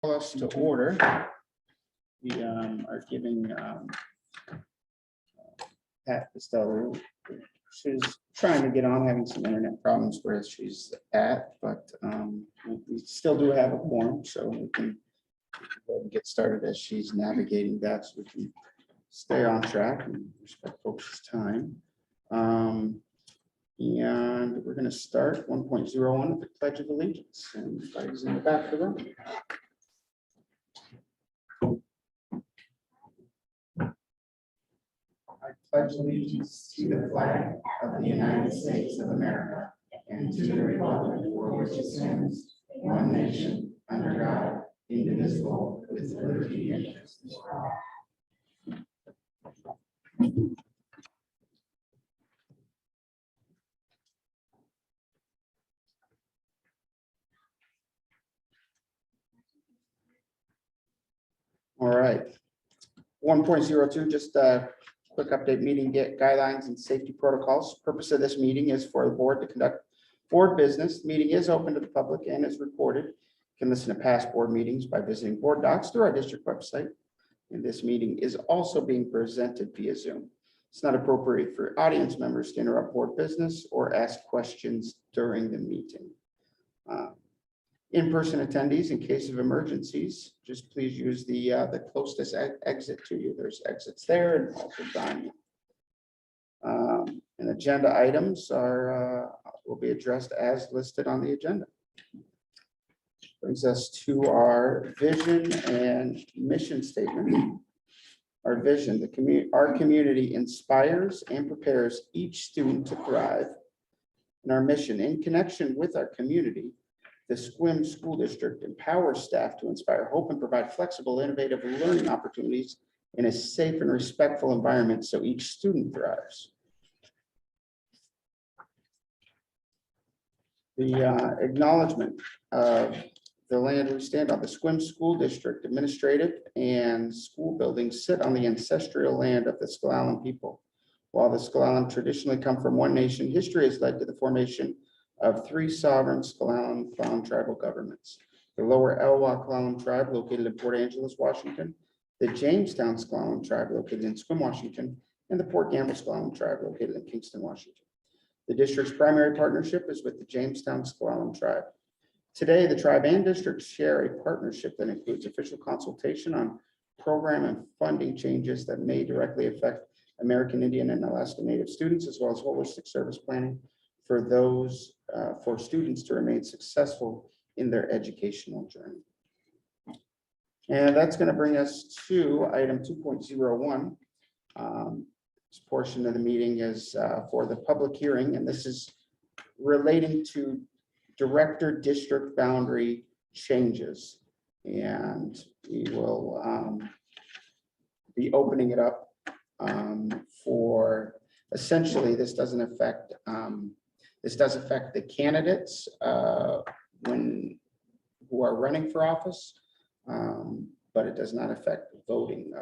Call us to order. We are giving Pat Costello. She's trying to get on, having some internet problems where she's at, but we still do have a quorum, so we can go ahead and get started as she's navigating that, so we can stay on track and respect folks' time. And we're going to start 1.01 with the Pledge of Allegiance, and everybody's in the back of the room. I pledge allegiance to the flag of the United States of America and to the republic for which it stands, one nation, under God, indivisible, with liberty and justice for all. All right. 1.02, just a quick update, meeting guidelines and safety protocols. Purpose of this meeting is for the board to conduct board business. The meeting is open to the public and is recorded. You can listen to past board meetings by visiting board docs through our district website. And this meeting is also being presented via Zoom. It's not appropriate for audience members to interrupt board business or ask questions during the meeting. In-person attendees, in case of emergencies, just please use the closest exit to you. There's exits there and also behind you. And agenda items will be addressed as listed on the agenda. Brings us to our vision and mission statement. Our vision: our community inspires and prepares each student to thrive. And our mission: in connection with our community, the Sequim School District empowers staff to inspire hope and provide flexible, innovative learning opportunities in a safe and respectful environment so each student thrives. The acknowledgement of the land we stand on. The Sequim School District administrative and school buildings sit on the ancestral land of the S'Klallam people. While the S'Klallam traditionally come from one nation, history has led to the formation of three sovereign S'Klallam tribal governments: the Lower Elwha S'Klallam tribe located in Port Angeles, Washington, the Jamestown S'Klallam tribe located in Sequim, Washington, and the Port Gamble S'Klallam tribe located in Kingston, Washington. The district's primary partnership is with the Jamestown S'Klallam tribe. Today, the tribe and district share a partnership that includes official consultation on program and funding changes that may directly affect American Indian and Alaska Native students, as well as holistic service planning for those for students to remain successful in their educational journey. And that's going to bring us to item 2.01. This portion of the meeting is for the public hearing, and this is relating to director district boundary changes. And we will be opening it up for, essentially, this does affect the candidates who are running for office, but it does not affect voting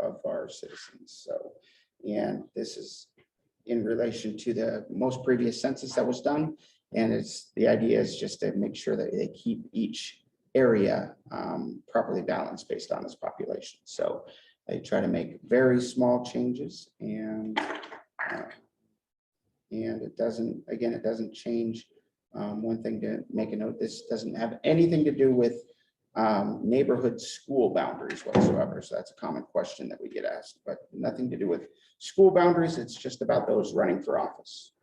of our citizens. So, and this is in relation to the most previous census that was done. And the idea is just to make sure that they keep each area properly balanced based on its population. So they try to make very small changes, and it doesn't change. One thing to make a note: this doesn't have anything to do with neighborhood school boundaries whatsoever. So that's a common question that we get asked, but nothing to do with school boundaries. It's just about those running for office.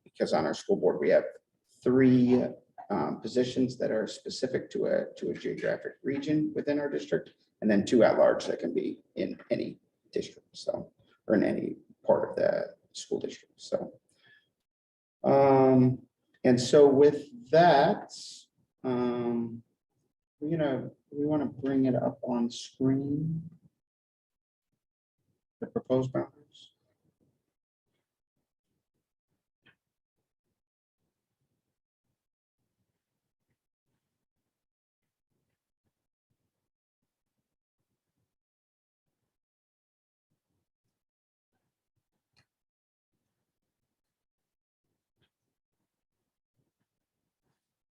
Because on our school board, we have three positions that are specific to a geographic region within our district, and then two at large that can be in any district, so, or in any part of the school district. So, and so with that, we want to bring it up on screen, the proposed boundaries.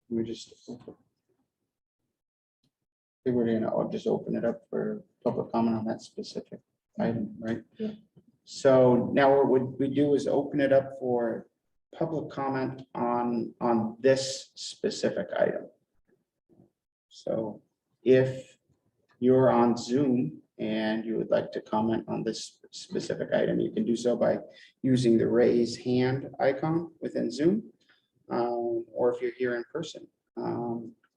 We just think we're gonna, I'll just open it up for public comment on that specific item, right? Yeah. So now what we do is open it up for public comment on this specific item. So if you're on Zoom and you would like to comment on this specific item, you can do so by using the raise hand icon within Zoom. Or if you're here in person,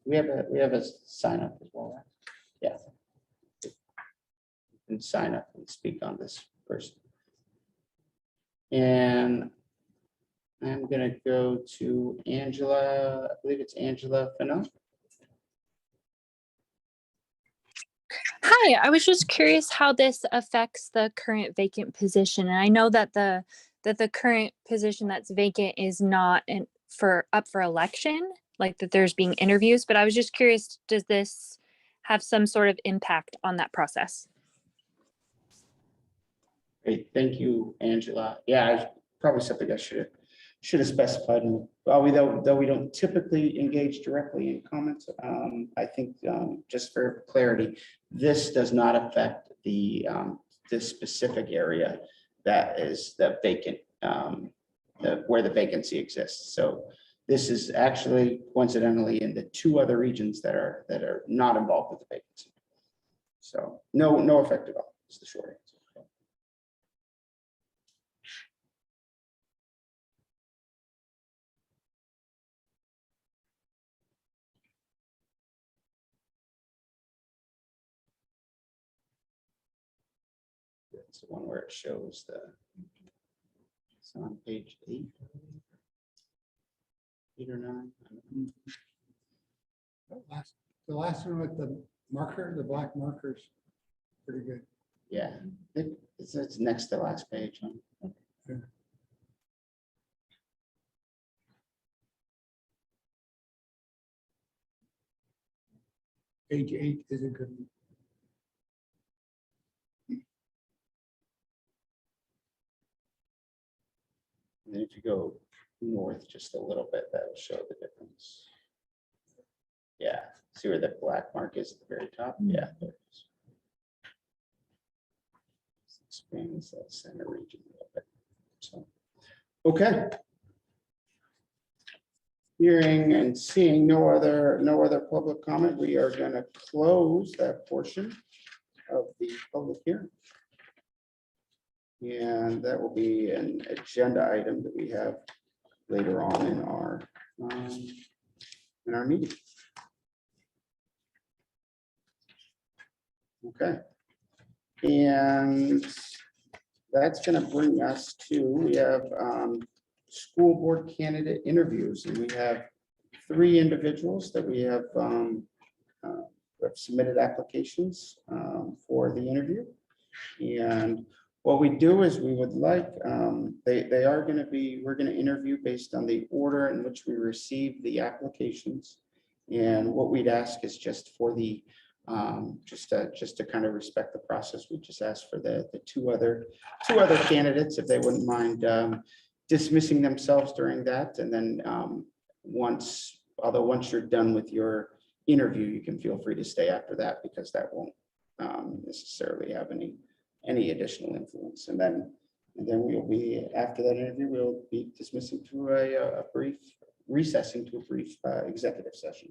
we have a sign up as well, right? Yeah. You can sign up and speak on this person. And I'm gonna go to Angela, I believe it's Angela Fennell. Hi, I was just curious how this affects the current vacant position. And I know that the current position that's vacant is not up for election, like that there's being interviews, but I was just curious, does this have some sort of impact on that process? Great, thank you, Angela. Yeah, probably something I should have specified. Though we don't typically engage directly in comments, I think just for clarity, this does not affect this specific area that is the vacant, where the vacancy exists. So this is actually coincidentally in the two other regions that are not involved with the vacancy. So no effect at all, is the short answer. It's the one where it shows it's on page 8. 8 or 9. The last one with the marker, the black markers, pretty good. Yeah, it's next to the last page. Huh? Page 8 is a good one. And then if you go north just a little bit, that'll show the difference. Yeah, see where the black mark is at the very top? Yeah, there it is. Expands that center region a little bit. So, okay. Hearing and seeing no other public comment, we are going to close that portion of the public hearing. And that will be an agenda item that we have later on in our meeting. Okay. And that's going to bring us to, we have school board candidate interviews, and we have 3 individuals that we have submitted applications for the interview. And what we do is we would like, they are going to be, we're going to interview based on the order in which we receive the applications. And what we'd ask is just for the, just to kind of respect the process, we just ask for the two other candidates, if they wouldn't mind dismissing themselves during that. And then once you're done with your interview, you can feel free to stay after that, because that won't necessarily have any additional influence. And then we'll be, after that interview, we'll be dismissing to a brief, recessing to a brief executive session.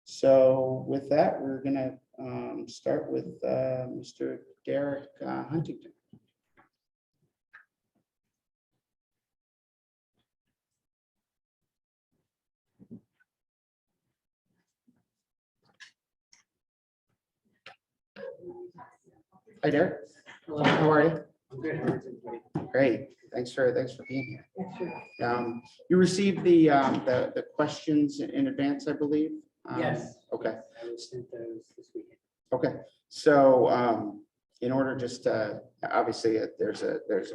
So with that, we're gonna start with Mr. Derek Huntington. Hi, Derek. Hello. How are you? I'm good. How are you? Great. Thanks for being here. You received the questions in advance, I believe. Yes. Okay. I was sent those this weekend. Okay. So in order just to, obviously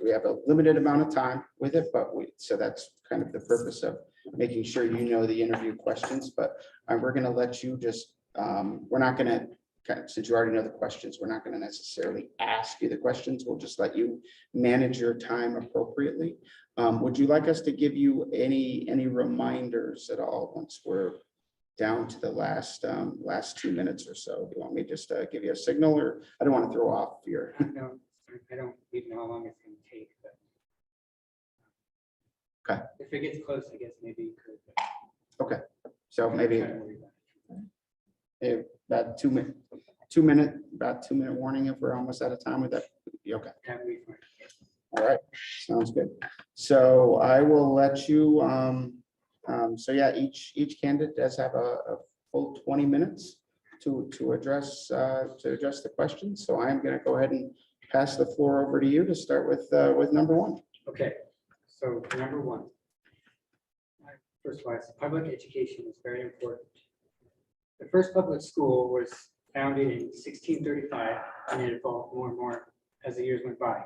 we have a limited amount of time with it, but so that's kind of the purpose of making sure you know the interview questions. But we're going to let you just, we're not going to, since you already know the questions, we're not going to necessarily ask you the questions. We'll just let you manage your time appropriately. Would you like us to give you any reminders at all once we're down to the last 2 minutes or so. Do you want me to just give you a signal, or I don't want to throw off your, I don't even know how long it's gonna take, but. Okay. If it gets close, I guess maybe you could. but so maybe try to worry about it. about 2 minute, about 2 minute warning if we're almost out of time with that. be Okay. That would be fine. All right, sounds good. So I will let you, so yeah, each candidate does have a full 20 minutes to address the questions. So I'm going to go ahead and pass the floor over to you to start with number one. Okay, so number one. First of all, public education is very important. The first public school was founded in 1635, and it evolved more and more as the years went by.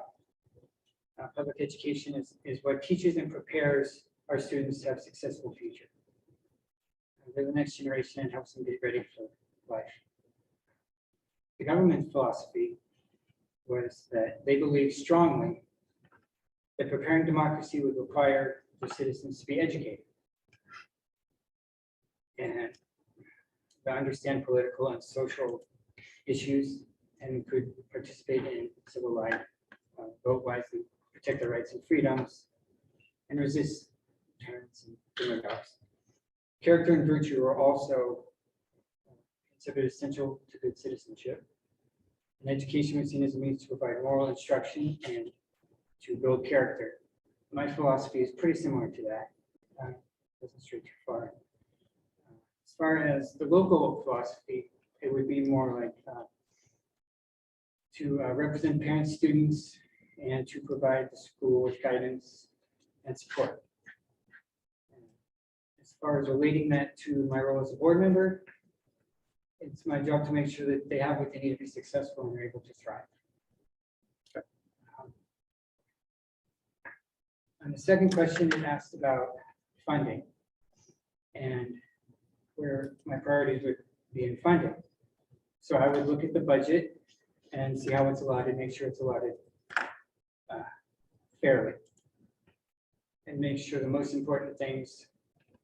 Public education is what teaches and prepares our students to have a successful future. They're the next generation and helps them get ready for life. The government philosophy was that they believed strongly that preparing democracy would require the citizens to be educated and to understand political and social issues and could participate in civil life, vote wisely, protect their rights and freedoms, and resist tyrants and demagogues. Character and virtue are also considered essential to good citizenship. And education was seen as a means to provide moral instruction and to build character. My philosophy is pretty similar to that. Doesn't stray too far. As far as the local philosophy, it would be more like to represent parents, students, and to provide the school with guidance and support. As far as relating that to my role as a board member, it's my job to make sure that they have what they need to be successful and they're able to thrive. And the second question, it asked about funding and where my priorities would be in funding. So I would look at the budget and see how it's allotted, make sure it's allotted fairly, and make sure the most important things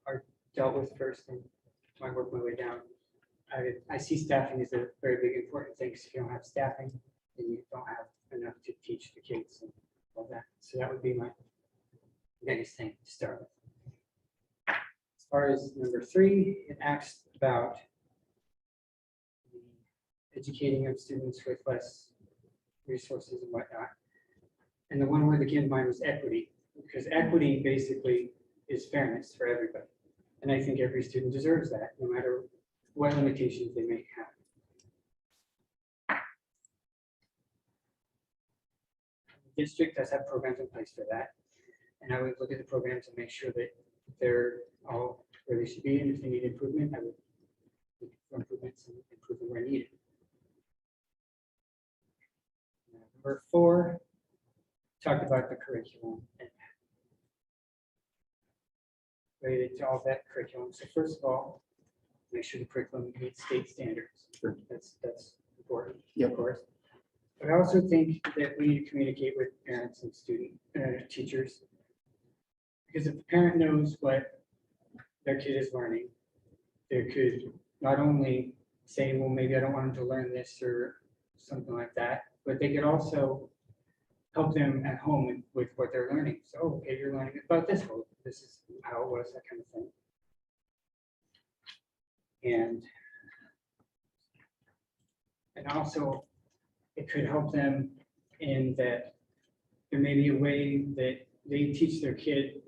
are dealt with first, and I work my way down. I see staffing as a very big important thing, because if you don't have staffing, then you don't have enough to teach the kids and all that. So that would be my biggest thing to start with. As far as number three, it asks about the educating of students with less resources and whatnot. And the one word that came to mind was equity, because equity basically is fairness for everybody. And I think every student deserves that, no matter what limitations they may have. The district does have programs in place for that. And I would look at the programs and make sure that they're all where they should be. And if they need improvement, I would look for improvements and improve them where needed. Number four, talked about the curriculum and related to all that curriculum. So first of all, make sure the curriculum meets state standards. Sure. That's important, Yep. of course. But I also think that we need to communicate with parents and teachers. Because if the parent knows what their kid is learning, they could not only say, well, maybe I don't want them to learn this or something like that, but they could also help them at home with what they're learning. So, okay, you're learning about this, well, this is how it was, that kind of thing. And also, it could help them in that there may be a way that they teach their kid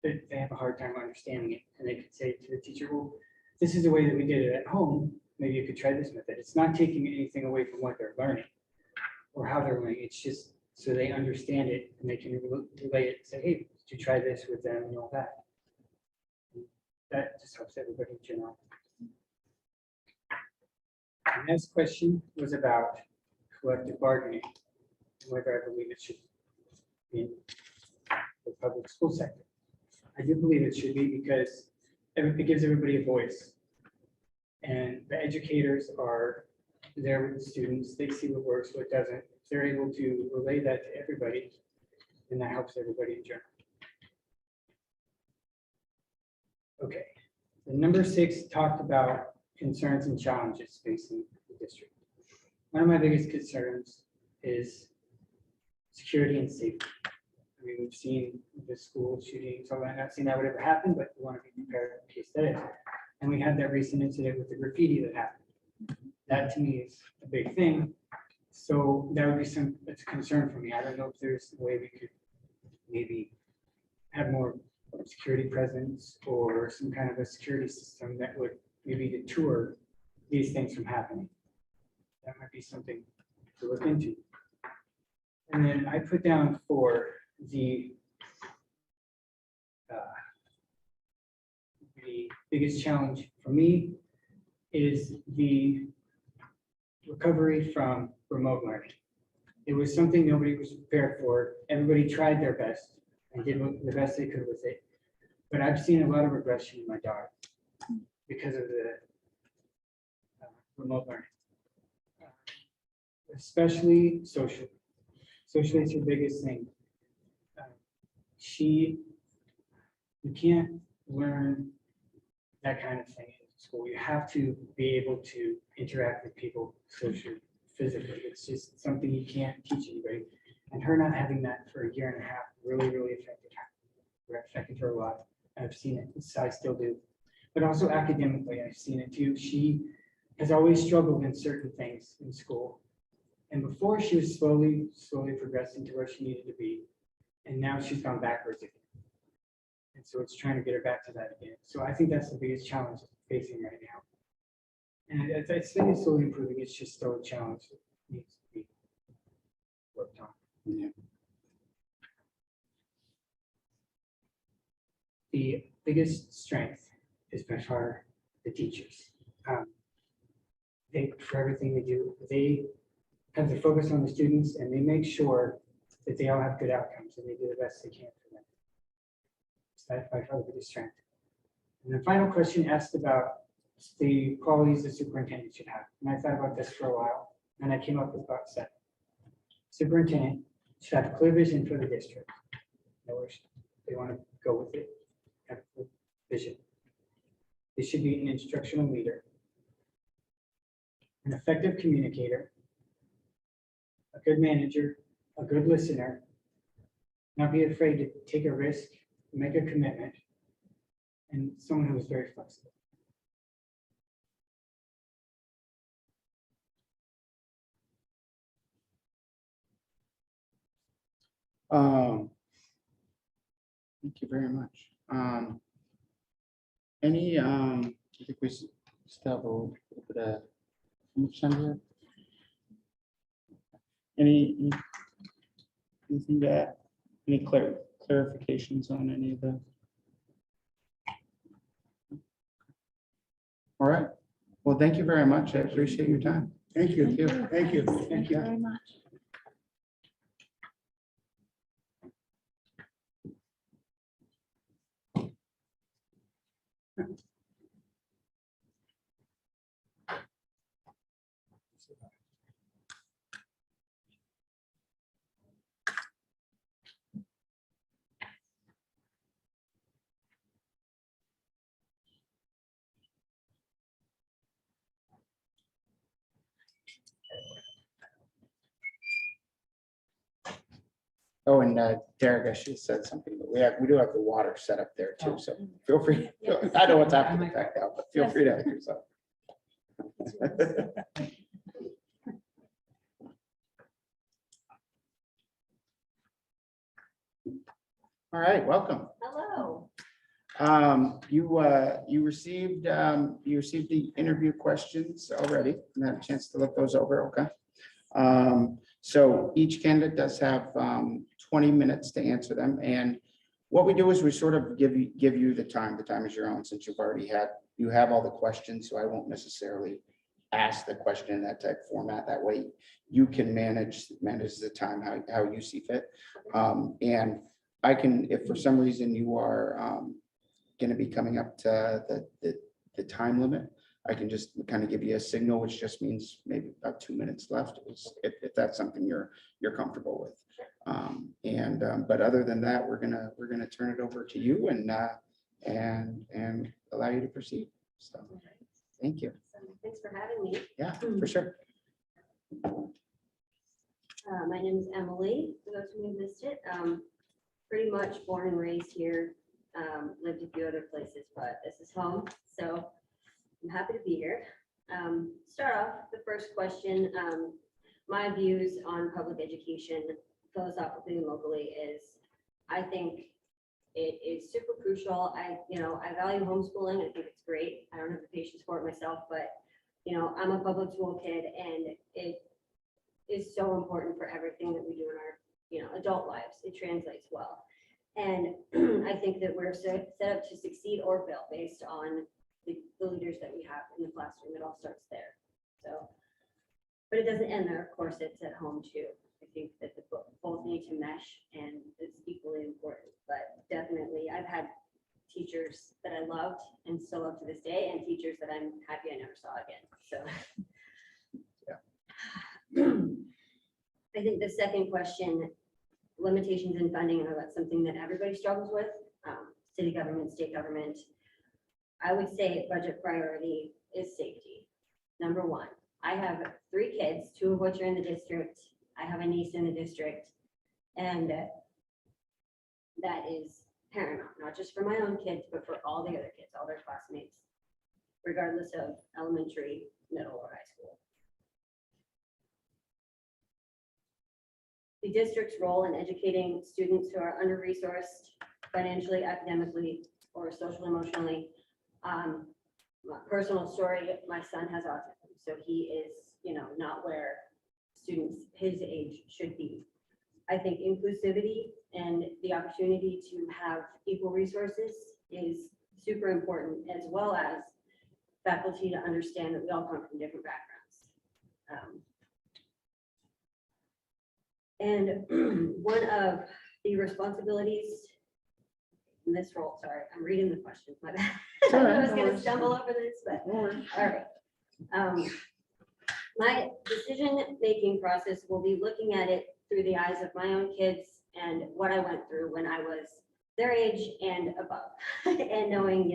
that they have a hard time understanding it. And they could say to the teacher, well, this is the way that we did it at home. Maybe you could try this method. It's not taking anything away from what they're learning or how they're learning. It's just so they understand it and they can relate it, say, hey, did you try this with them and all that? And that just helps everybody in general. The next question was about collective bargaining and whether I believe it should be in the public school sector. I do believe it should be because it gives everybody a voice. And the educators are there with the students. They see what works, what doesn't. They're able to relay that to everybody, and that helps everybody in general. Okay, The number 6 talked about concerns and challenges facing the district. One of my biggest concerns is security and safety. I mean, we've seen the school shootings, so I'm not saying that would ever happen, but we want to be prepared in case that is. And we had that recent incident with the graffiti that happened. That to me is a big thing. So that would be that's a concern for me. I don't know if there's a way we could maybe have more security presence or some kind of a security system that would maybe deter these things from happening. That might be something to look into. And then I put down for the biggest challenge for me is the recovery from remote learning. It was something nobody was prepared for. Everybody tried their best and did the best they could with it. But I've seen a lot of regression in my daughter because of the remote learning, especially social. Socially, it's her biggest thing. You can't learn that kind of thing in school. You have to be able to interact with people socially, physically. It's just something you can't teach anybody. And her not having that for a year and a half really affected her a lot. I've seen it, I still do. But also academically, I've seen it too. She has always struggled in certain things in school. And before she was slowly progressing to where she needed to be. And now she's gone backwards again. And so it's trying to get her back to that again. So I think that's the biggest challenge facing right now. And I think it's slowly improving. It's just still a challenge that needs to be worked on. Yeah. The biggest strength is by far the teachers. For everything they do, they have the focus on the students and they make sure that they all have good outcomes and they do the best they can for them. So that's by far the biggest strength. And the final question asked about the qualities the superintendent should have. And I thought about this for a while and I came up with about 7. Superintendent should have clear vision for the district. Know where they want to go with it, have clear vision. They should be an instructional leader, an effective communicator, a good manager, a good listener, not be afraid to take a risk, make a commitment, and someone who is very flexible. Thank you very much. I think we still have a little bit of time here. Anything to add? Any clarifications on any of the? All right. Well, thank you very much. I appreciate your time. Thank you. Thank you. Thank you. Thank you very much. Oh, and Derek, I should have said something, but we do have the water set up there too, so feel free. I know what's after the fact now, but feel free to have yourself. All right, welcome. Hello. You received the interview questions already and had a chance to look those over, okay? So each candidate does have 20 minutes to answer them. And what we do is we sort of give you the time. The time is your own since you have all the questions. So I won't necessarily ask the question in that type of format. That way you can manage the time how you see fit. And I can, if for some reason you are going to be coming up to the time limit, I can just kind of give you a signal, which just means maybe about 2 minutes left, if that's something you're comfortable with. But other than that, we're gonna turn it over to you, and and allow you to proceed. So, thank you. So, thanks for having me. Yeah, for sure. My name is Emily, for those who missed it. Pretty much born and raised here, lived a few other places, but this is home, so I'm happy to be here. Start off, the first question, my views on public education philosophically and locally is, I think it is super crucial. I value homeschooling. I think it's great. I don't have the patience for it myself, but I'm a public school kid, and it is so important for everything that we do in our, adult lives. It translates well. And I think that we're set up to succeed or fail based on the leaders that we have in the classroom. It all starts there. So, but it doesn't end there. Of course, it's at home too. I think that both need to mesh, and it's equally important. But definitely, I've had teachers that I loved and still love to this day, and teachers that I'm happy I never saw again. So, I think the second question, limitations in funding, I know that's something that everybody struggles with. City government, state government. I would say budget priority is safety. Number one. I have 3 kids, 2 of which are in the district. I have a niece in the district, and that is paramount, not just for my own kids, but for all the other kids, all their classmates, regardless of elementary, middle, or high school. The district's role in educating students who are under-resourced financially, academically, or social emotionally. My personal story, my son has autism, so he is, not where students his age should be. I think inclusivity and the opportunity to have equal resources is super important, as well as faculty to understand that we all come from different backgrounds. And one of the responsibilities in this role, sorry, I'm reading the questions, my bad. I was going to stumble over this, but all right. My decision-making process will be looking at it through the eyes of my own kids and what I went through when I was their age and above. And knowing,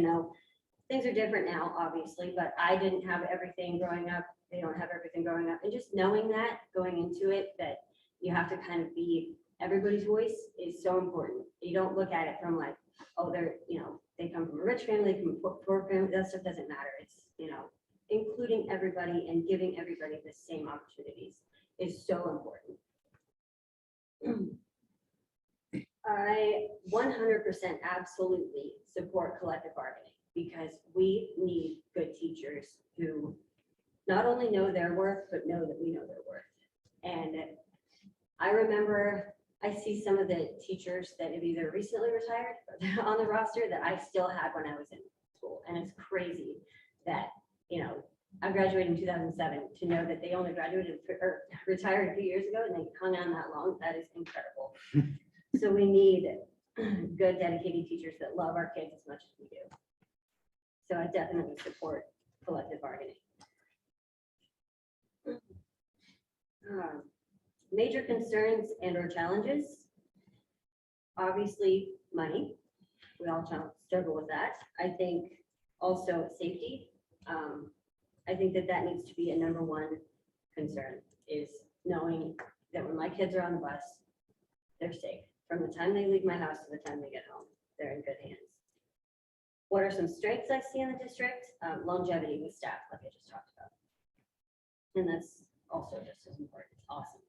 things are different now, obviously, but I didn't have everything growing up. They don't have everything growing up. And just knowing that going into it, that you have to kind of be everybody's voice is so important. You don't look at it from like, oh, they're, they come from a rich family, they come from a poor family. That stuff doesn't matter. It's, including everybody and giving everybody the same opportunities is so important. I 100% absolutely support collective bargaining, because we need good teachers who not only know their worth, but know that we know their worth. And I remember, I see some of the teachers that have either recently retired or they're on the roster that I still had when I was in school. And it's crazy that, I graduated in 2007, to know that they only graduated or retired a few years ago and they hung on that long. That is incredible. So we need good, dedicated teachers that love our kids as much as we do. So I definitely support collective bargaining. Major concerns and or challenges. Obviously, money. We all struggle with that. I think also safety. I think that needs to be a number one concern, is knowing that when my kids are on the bus, they're safe. From the time they leave my house to the time they get home, they're in good hands. What are some strengths I see in the district? Longevity with staff, like I just talked about. And that's also just as important. It's awesome.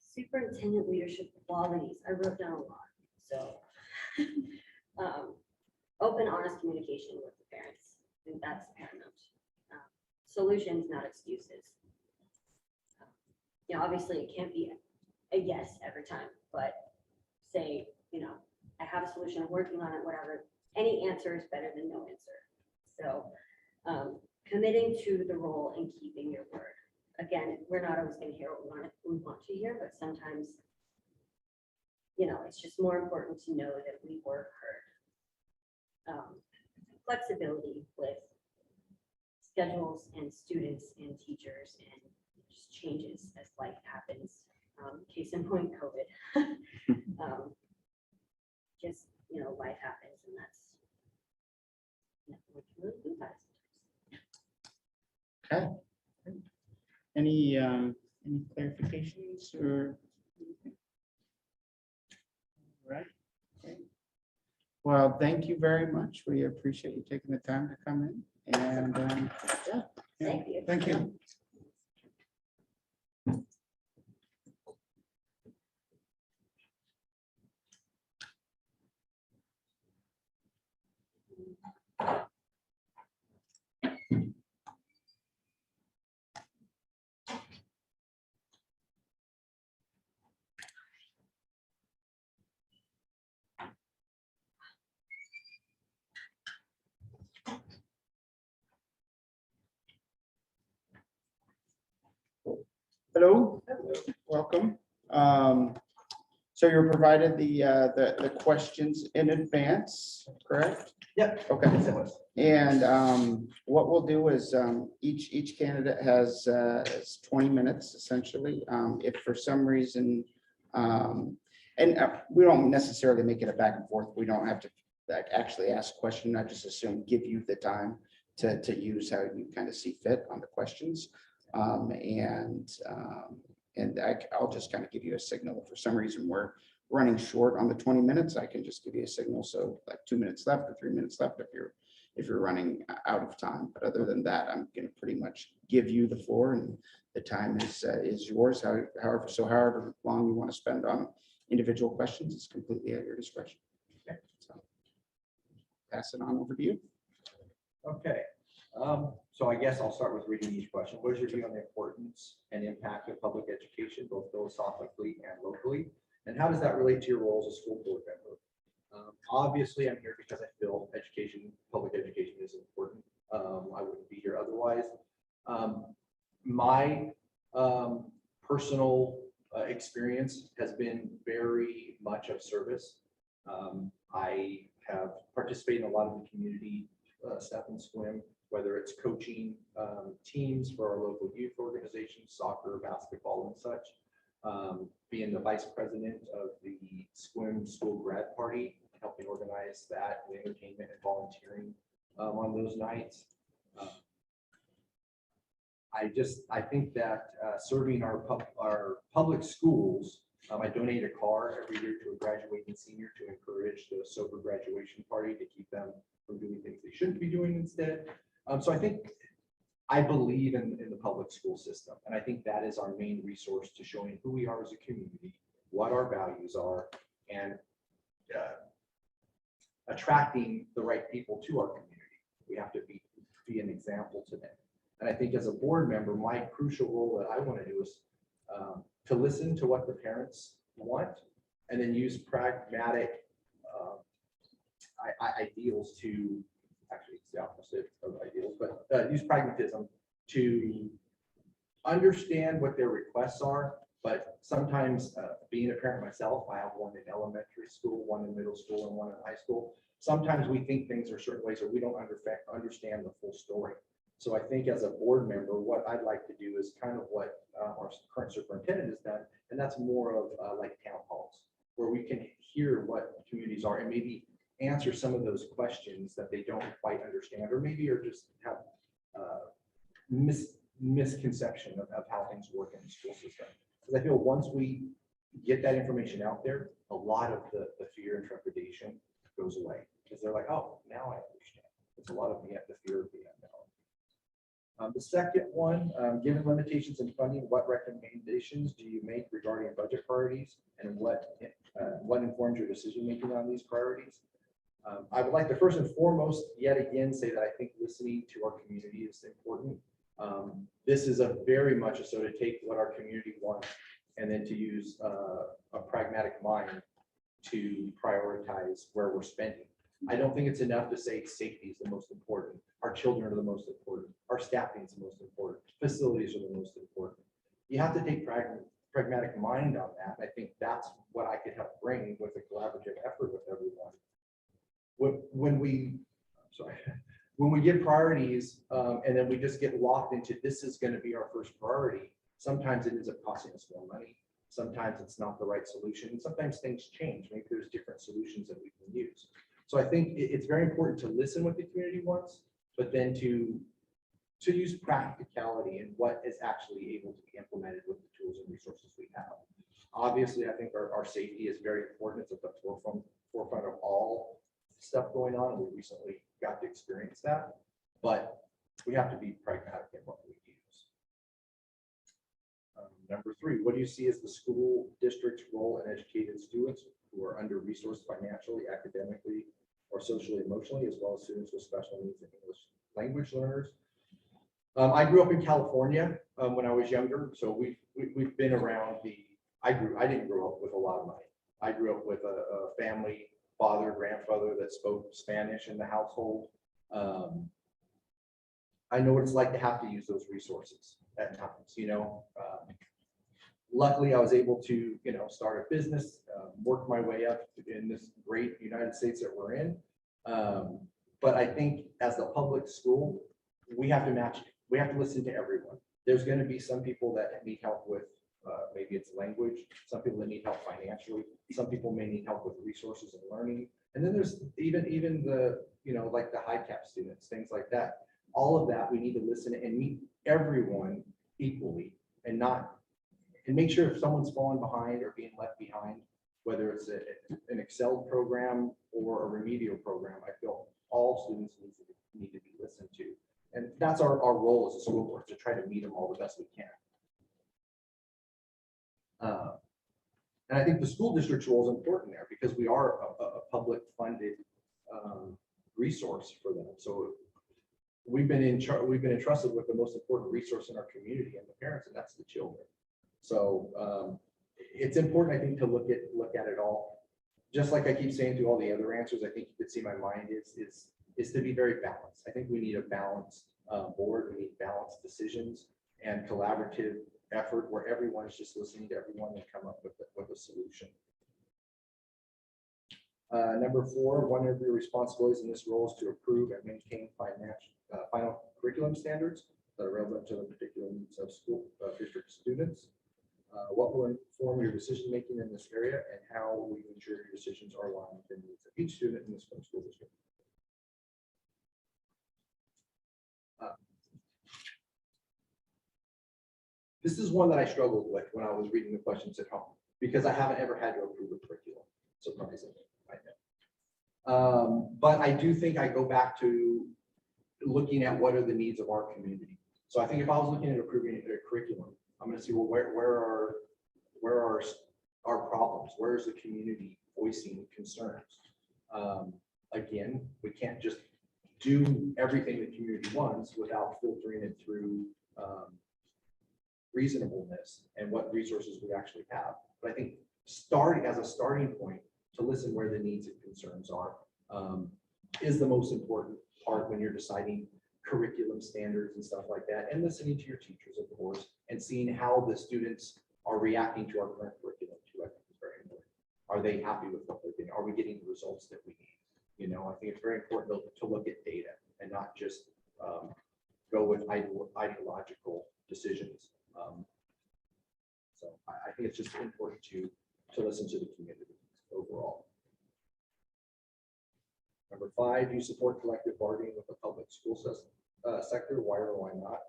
Superintendent leadership qualities. I wrote down a lot. So open, honest communication with the parents. I think that's paramount. Solutions, not excuses. Obviously it can't be a yes every time, but say, I have a solution, I'm working on it, whatever. Any answer is better than no answer. So committing to the role and keeping your word. Again, we're not always going to hear what we want to hear, but sometimes, it's just more important to know that we were heard. Flexibility with schedules and students and teachers, and just changes as life happens. Case in point, COVID. just, life happens and that's what you really do about it. Okay. Any clarifications or? All right. Great. Well, thank you very much. We appreciate you taking the time to come in and, yeah. Thank you. Thank you. Hello, welcome. So you're provided the questions in advance, correct? Yep. Okay. Yes, it was. And what we'll do is each candidate has 20 minutes essentially. If for some reason, we don't necessarily make it a back and forth. We don't have to actually ask a question. I just assume give you the time to use how you kind of see fit on the questions. I'll just kind of give you a signal. If for some reason we're running short on the 20 minutes, I can just give you a signal. So like 2 minutes left or 3 minutes left if you're running out of time. But other than that, I'm going to pretty much give you the floor and the time is yours. However long you want to spend on individual questions, it's completely at your discretion. Okay. So pass it on over to you. Okay. So I guess I'll start with reading each question. What is your view on the importance and impact of public education, both philosophically and locally? And how does that relate to your role as a school board member? Obviously, I'm here because I feel public education is important. I wouldn't be here otherwise. My personal experience has been very much of service. I have participated in a lot of the community stuff in SWIM, whether it's coaching teams for our local youth organizations, soccer, basketball, and such. Being the vice president of the SWIM school grad party, helping organize that, the entertainment and volunteering on those nights. I think that serving our public schools, I donate a car every year to a graduating senior to encourage the sober graduation party to keep them from doing things they shouldn't be doing instead. So I believe in the public school system, and I think that is our main resource to showing who we are as a community, what our values are, and attracting the right people to our community. We have to be an example to them. And I think as a board member, my crucial role that I want to do is to listen to what the parents want and then use pragmatic ideals to, actually it's the opposite of ideals, but use pragmatism to understand what their requests are. But sometimes being a parent myself, I have one in elementary school, one in middle school, and one in high school. Sometimes we think things are certain ways or we don't understand the full story. So I think as a board member, what I'd like to do is kind of what our current superintendent has done, and that's more of like town halls, where we can hear what communities are and maybe answer some of those questions that they don't quite understand, or maybe are just have misconception of how things work in the school system. Because I feel once we get that information out there, a lot of the fear and trepidation goes away, because they're like, oh, now I understand. It's a lot of the fear of the unknown. The second one, given limitations in funding, what recommendations do you make regarding budget priorities, and what informs your decision making on these priorities? I would like to first and foremost, yet again, say that I think listening to our community is important. This is a very much so to take what our community wants and then to use a pragmatic mind to prioritize where we're spending. I don't think it's enough to say safety is the most important. Our children are the most important. Our staffing is the most important. Facilities are the most important. You have to take pragmatic mind on that. I think that's what I could help bring with a collaborative effort with everyone. When we give priorities and then we just get locked into this is going to be our first priority, sometimes it ends up costing us more money. Sometimes it's not the right solution. And sometimes things change. Maybe there's different solutions that we can use. So I think it's very important to listen what the community wants, but then to use practicality and what is actually able to be implemented with the tools and resources we have. Obviously, I think our safety is very important. It's at the forefront of all stuff going on. We recently got to experience that, but we have to be pragmatic in what we use. Number 3, what do you see as the school district's role in educated students who are under-resourced financially, academically, or socially, emotionally, as well as students with special needs and English language learners? I grew up in California when I was younger, so we've been around I didn't grow up with a lot of money. I grew up with a family, father, grandfather that spoke Spanish in the household. I know what it's like to have to use those resources at times, you know. Luckily, I was able to, you know, start a business, work my way up in this great United States that we're in. But I think as a public school, we have to listen to everyone. There's going to be some people that need help with maybe it's language, some people that need help financially, some people may need help with resources and learning. And then there's even the, you know, like the high cap students, things like that. All of that, we need to listen and meet everyone equally and make sure if someone's falling behind or being left behind, whether it's an Excel program or a remedial program, I feel all students need to be listened to. And that's our role as a school board, to try to meet them all the best we can. And I think the school district's role is important there because we are a public funded resource for them. So we've been entrusted with the most important resource in our community and the parents, and that's the children. So it's important, I think, to look at it all. Just like I keep saying to all the other answers, I think you could see my mind is to be very balanced. I think we need a balanced board. We need balanced decisions and collaborative effort where everyone is just listening to everyone and come up with a solution. Number 4, one of your responsibilities in this role is to approve and maintain final curriculum standards that are relevant to the particular needs of school district students. What will inform your decision-making in this area, and how will you ensure your decisions are aligned with the needs of each student in this school district? This is one that I struggled with when I was reading the questions at home, because I haven't ever had to approve a curriculum, surprisingly. I know. But I do think I go back to looking at what are the needs of our community. So I think if I was looking at approving a curriculum, I'm going to see, well, where are our problems? Where is the community voicing concerns? Again, we can't just do everything the community wants without filtering it through reasonableness and what resources we actually have. But I think starting as a starting point to listen where the needs and concerns are is the most important part when you're deciding curriculum standards and stuff like that, and listening to your teachers, of course, and seeing how the students are reacting to our current curriculum too. I think is very important. Are they happy with what they're getting? Are we getting the results that we need? You know, I think it's very important to look at data and not just go with ideological decisions. So I think it's just important to listen to the community overall. Number 5, do you support collective bargaining with the public school sector? Why or why not?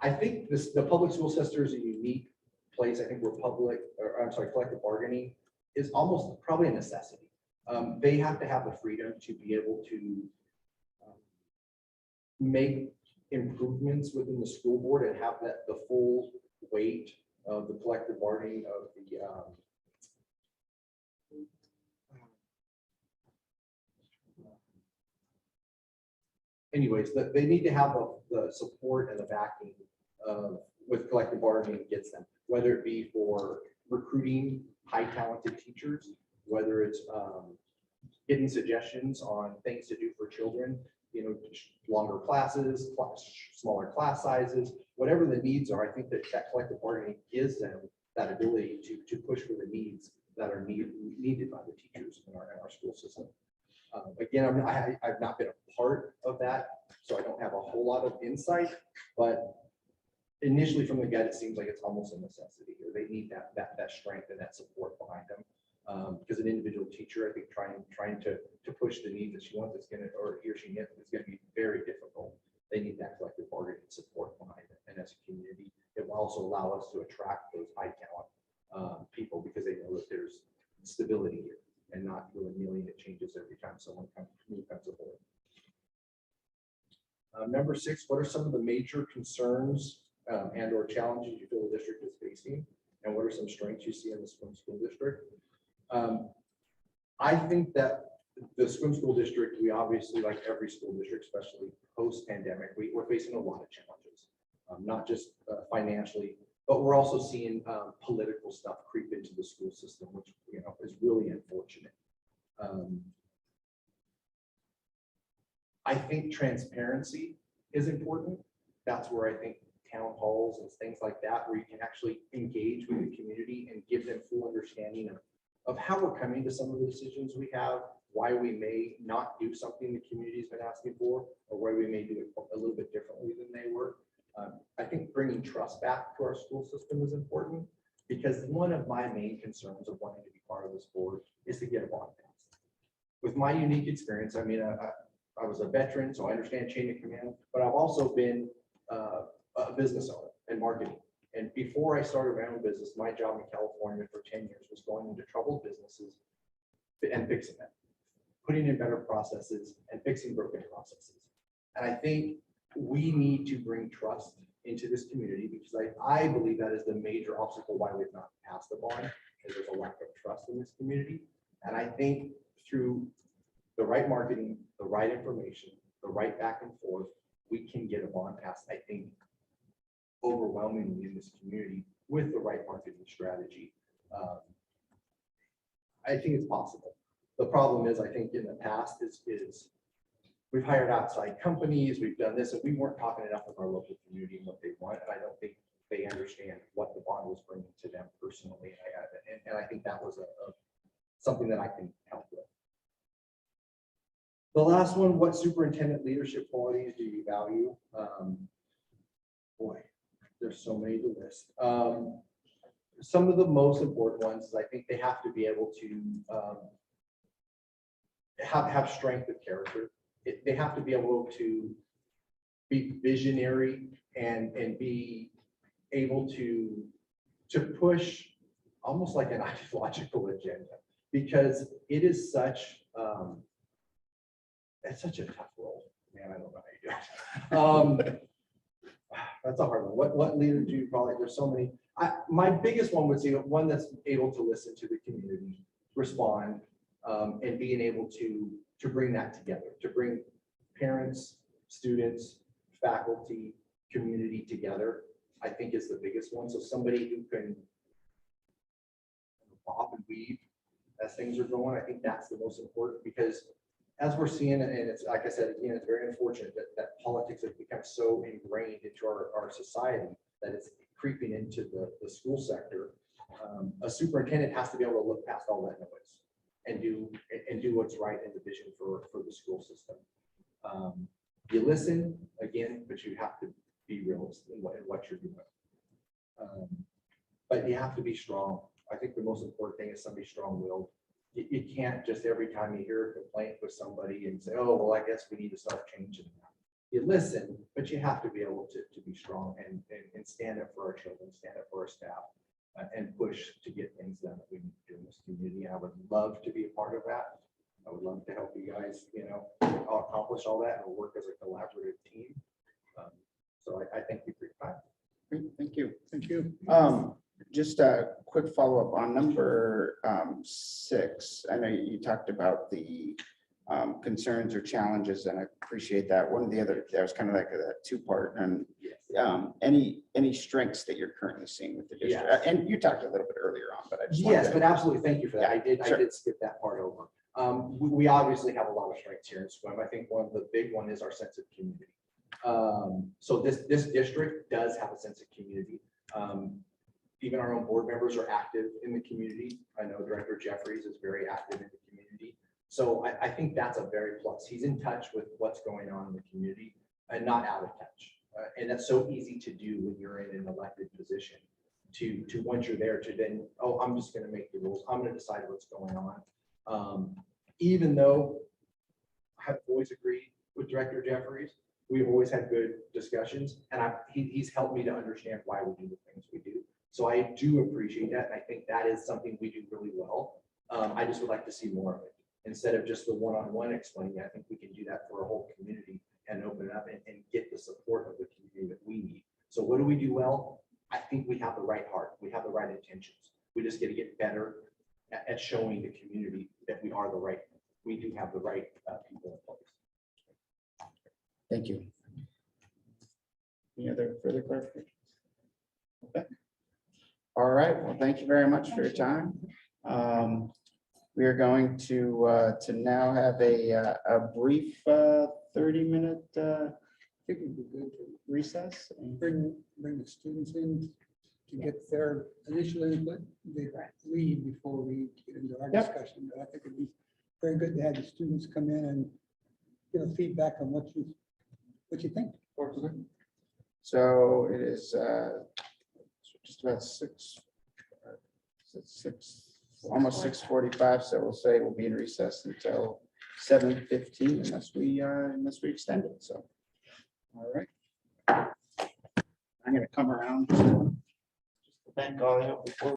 I think the public school sector is a unique place. I think where collective bargaining is almost probably a necessity. They have to have the freedom to be able to make improvements within the school board and have the full weight of the collective bargaining of the anyways, they need to have the support and the backing with collective bargaining gets them, whether it be for recruiting high talented teachers, whether it's getting suggestions on things to do for children, you know, longer classes, smaller class sizes, whatever the needs are. I think that collective bargaining gives them that ability to push for the needs that are needed by the teachers in our school system. Again, I've not been a part of that, so I don't have a whole lot of insight, but initially from the gut, it seems like it's almost a necessity, or they need that strength and that support behind them. Because an individual teacher, I think trying to push the needs that she wants, it's gonna, or he or she needs, it's gonna be very difficult. They need that collective bargaining support behind it. And as a community, it will also allow us to attract those high talent people, because they know that there's stability here and not willy-nilly it changes every time someone comes aboard. Number 6, what are some of the major concerns and or challenges you feel the district is facing? And what are some strengths you see in the Sequim School District? I think that the Sequim School District, we obviously, like every school district, especially post-pandemic, we're facing a lot of challenges, not just financially, but we're also seeing political stuff creep into the school system, which is really unfortunate. I think transparency is important. That's where I think town halls and things like that, where you can actually engage with the community and give them full understanding of how we're coming to some of the decisions we have, why we may not do something the community's been asking for, or why we may do it a little bit differently than they were. I think bringing trust back to our school system is important, because one of my main concerns of wanting to be part of this board is to get a bond passed. With my unique experience, I mean, I was a veteran, so I understand chain of command, but I've also been a business owner and marketing. And before I started my own business, my job in California for 10 years was going into troubled businesses and fixing them, putting in better processes and fixing broken processes. And I think we need to bring trust into this community, because I believe that is the major obstacle why we've not passed the bond, is there's a lack of trust in this community. And I think through the right marketing, the right information, the right back and forth, we can get a bond passed, I think, overwhelmingly in this community with the right marketing strategy. I think it's possible. The problem is, I think in the past is we've hired outside companies, we've done this, and we weren't talking enough with our local community and what they want. And I don't think they understand what the bond was bringing to them personally. And I think that was something that I can help with. The last one, what superintendent leadership qualities do you value? Boy, there's so many to list. Some of the most important ones is I think they have to be able to have strength of character. They have to be able to be visionary and be able to push almost like an ideological agenda, because it is such it's such a tough role. Man, I don't know how you do it. That's a hard one. What leader do you probably, there's so many. My biggest one would say one that's able to listen to the community, respond, and being able to bring that together, to bring parents, students, faculty, community together, I think is the biggest one. So somebody who can bob and weave as things are going, I think that's the most important, because as we're seeing, and it's like I said, again, it's very unfortunate that politics has become so ingrained into our society that it's creeping into the school sector. A superintendent has to be able to look past all that noise and do what's right in the vision for the school system. You listen again, but you have to be realistic in what you're doing. But you have to be strong. I think the most important thing is somebody strong-willed. You can't just every time you hear a complaint with somebody and say, oh, well, I guess we need to start changing that. You listen, but you have to be able to be strong and stand up for our children, stand up for our staff, and push to get things done that we need to do in this community. I would love to be a part of that. I would love to help you guys, accomplish all that and work as a collaborative team. So I thank you for your time. Great, thank you. Thank you. Just a quick follow-up on number 6. I know you talked about the concerns or challenges, and I appreciate that. One of the other, there's kind of like a 2-part, and any strengths that you're currently seeing with the district? Yes. And you talked a little bit earlier on, but I just wanted Yes, to- but absolutely. Thank you for that. Yeah, I sure. did skip that part over. We obviously have a lot of strengths here in SWIM. I think one of the big one is our sense of community. So this district does have a sense of community. Even our own board members are active in the community. I know Director Jeffries is very active in the community. So I think that's a very plus. He's in touch with what's going on in the community and not out of touch. And that's so easy to do when you're in an elected position, to once you're there, to then, oh, I'm just gonna make the rules, I'm gonna decide what's going on. Even though I've always agreed with Director Jeffries, we've always had good discussions, and he's helped me to understand why we do the things we do. So I do appreciate that, and I think that is something we do really well. I just would like to see more of it, instead of just the one-on-one explaining. I think we can do that for a whole community and open it up and get the support of the community that we need. So what do we do well? I think we have the right heart, we have the right intentions. We just get to get better at showing the community that we are the right, we do have the right people in place. Thank you. Any other further clarification? Okay. All right, well, thank you very much for your time. We are going to now have a brief 30-minute I think it'd be good to recess. bring the students in to get their initial input, the lead before we get into our Yep. discussion. But I think it'd be very good to have the students come in and give feedback on what you think. So it is just about almost 6:45. So we'll say we'll be in recess until 7:15 unless we extend it. So, all right. I'm going to come around just to thank all of you before.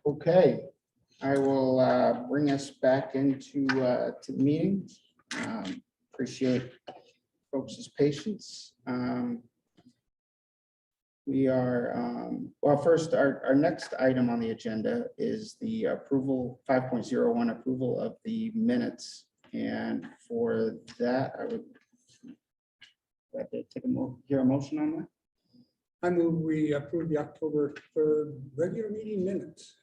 Okay, I will bring us back into to the meeting. Appreciate folks' patience. We are, well, first, our next item on the agenda is the approval, 5.01 approval of the minutes. And for that, I would like to hear a motion on that. I move we approve the October 3rd regular meeting minutes.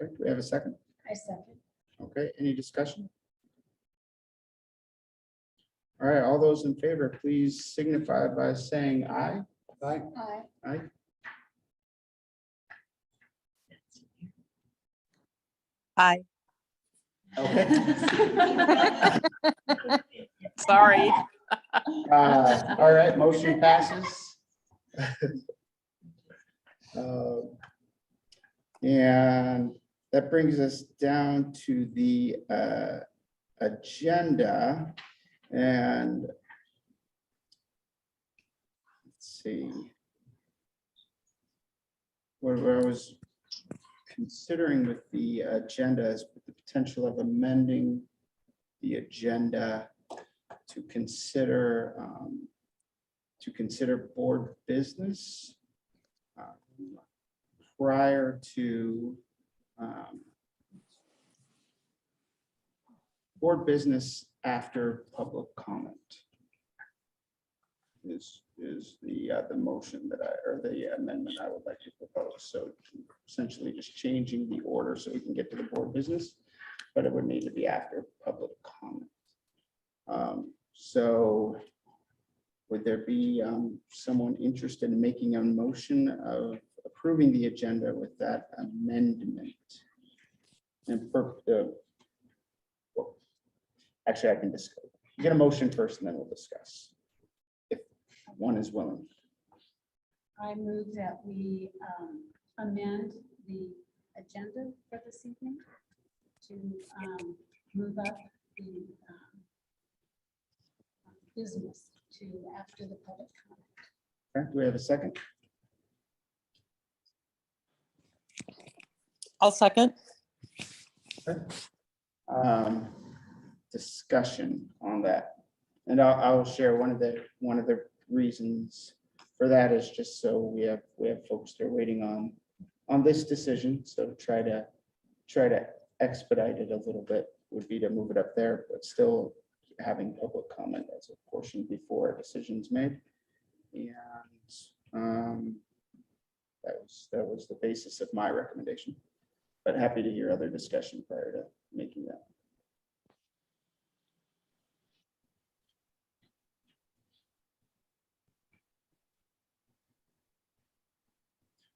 Okay, do we have a second? I second. Okay, any discussion? All right, all those in favor, please signify by saying aye. Aye. Aye. Aye. Aye. Okay. Sorry. All right, motion passes. And that brings us down to the agenda, and let's see. What I was considering with the agenda is the potential of amending the agenda to consider board business prior to board business after public comment. Is the motion that or the amendment I would like to propose. So essentially just changing the order so we can get to the board business, but it would need to be after public comment. So would there be someone interested in making a motion of approving the agenda with that amendment? And for the, well, actually, I can discuss. Get a motion first and then we'll discuss. If one is willing. I move that we amend the agenda for this evening to move up the business to after the public comment. Okay, do we have a second? I'll second. Discussion on that. And I'll share one of the reasons for that is just so we have folks that are waiting on this decision. So to try to expedite it a little bit would be to move it up there, but still having public comment as a portion before a decision's made. And that was the basis of my recommendation. But happy to hear other discussion prior to making that.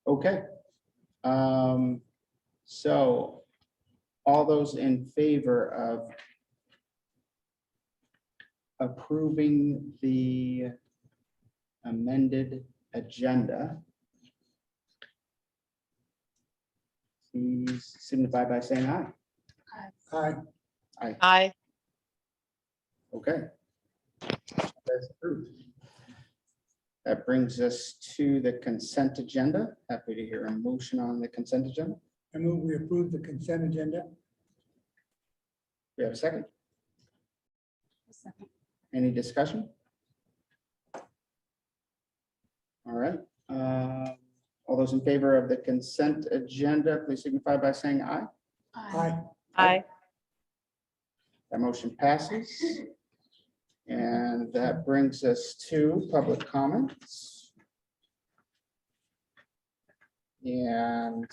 Okay. So all those in favor of approving the amended agenda, please signify by saying aye. Aye. Aye. Aye. Okay. That's approved. That brings us to the consent agenda. Happy to hear a motion on the consent agenda. I move we approve the consent agenda. We have a second. Second. Any discussion? All right. All those in favor of the consent agenda, please signify by saying aye. Aye. Aye. That motion passes. And that brings us to public comments. And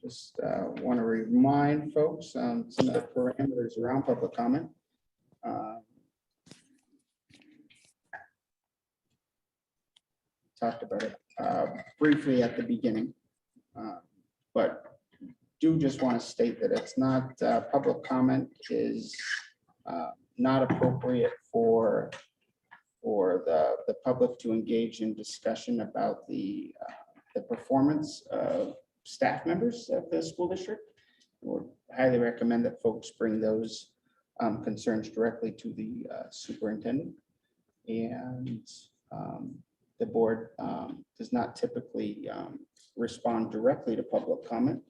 just want to remind folks some of the parameters around public comment. Talked about it briefly at the beginning, but do just want to state that it's not, public comment is not appropriate for the public to engage in discussion about the performance of staff members of the school district. Would highly recommend that folks bring those concerns directly to the superintendent. And the board does not typically respond directly to public comment.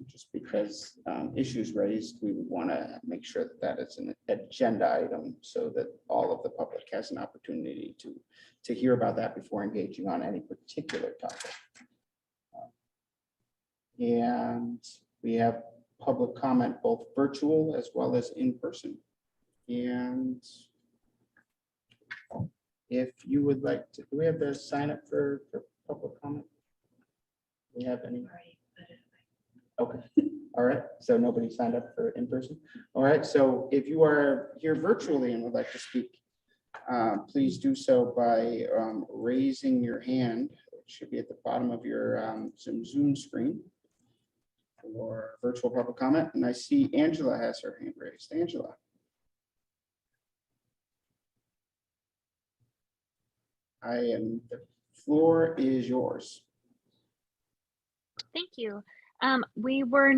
Just because issues raised, we would want to make sure that that is an agenda item so that all of the public has an opportunity to hear about that before engaging on any particular topic. And we have public comment, both virtual as well as in person. And if you would like to, do we have to sign up for public comment? Do we have any? Okay, all right, so nobody signed up for in person. All right, so if you are here virtually and would like to speak, please do so by raising your hand. It should be at the bottom of your Zoom screen for virtual public comment. And I see Angela has her hand raised. Angela. The floor is yours. Thank you. We were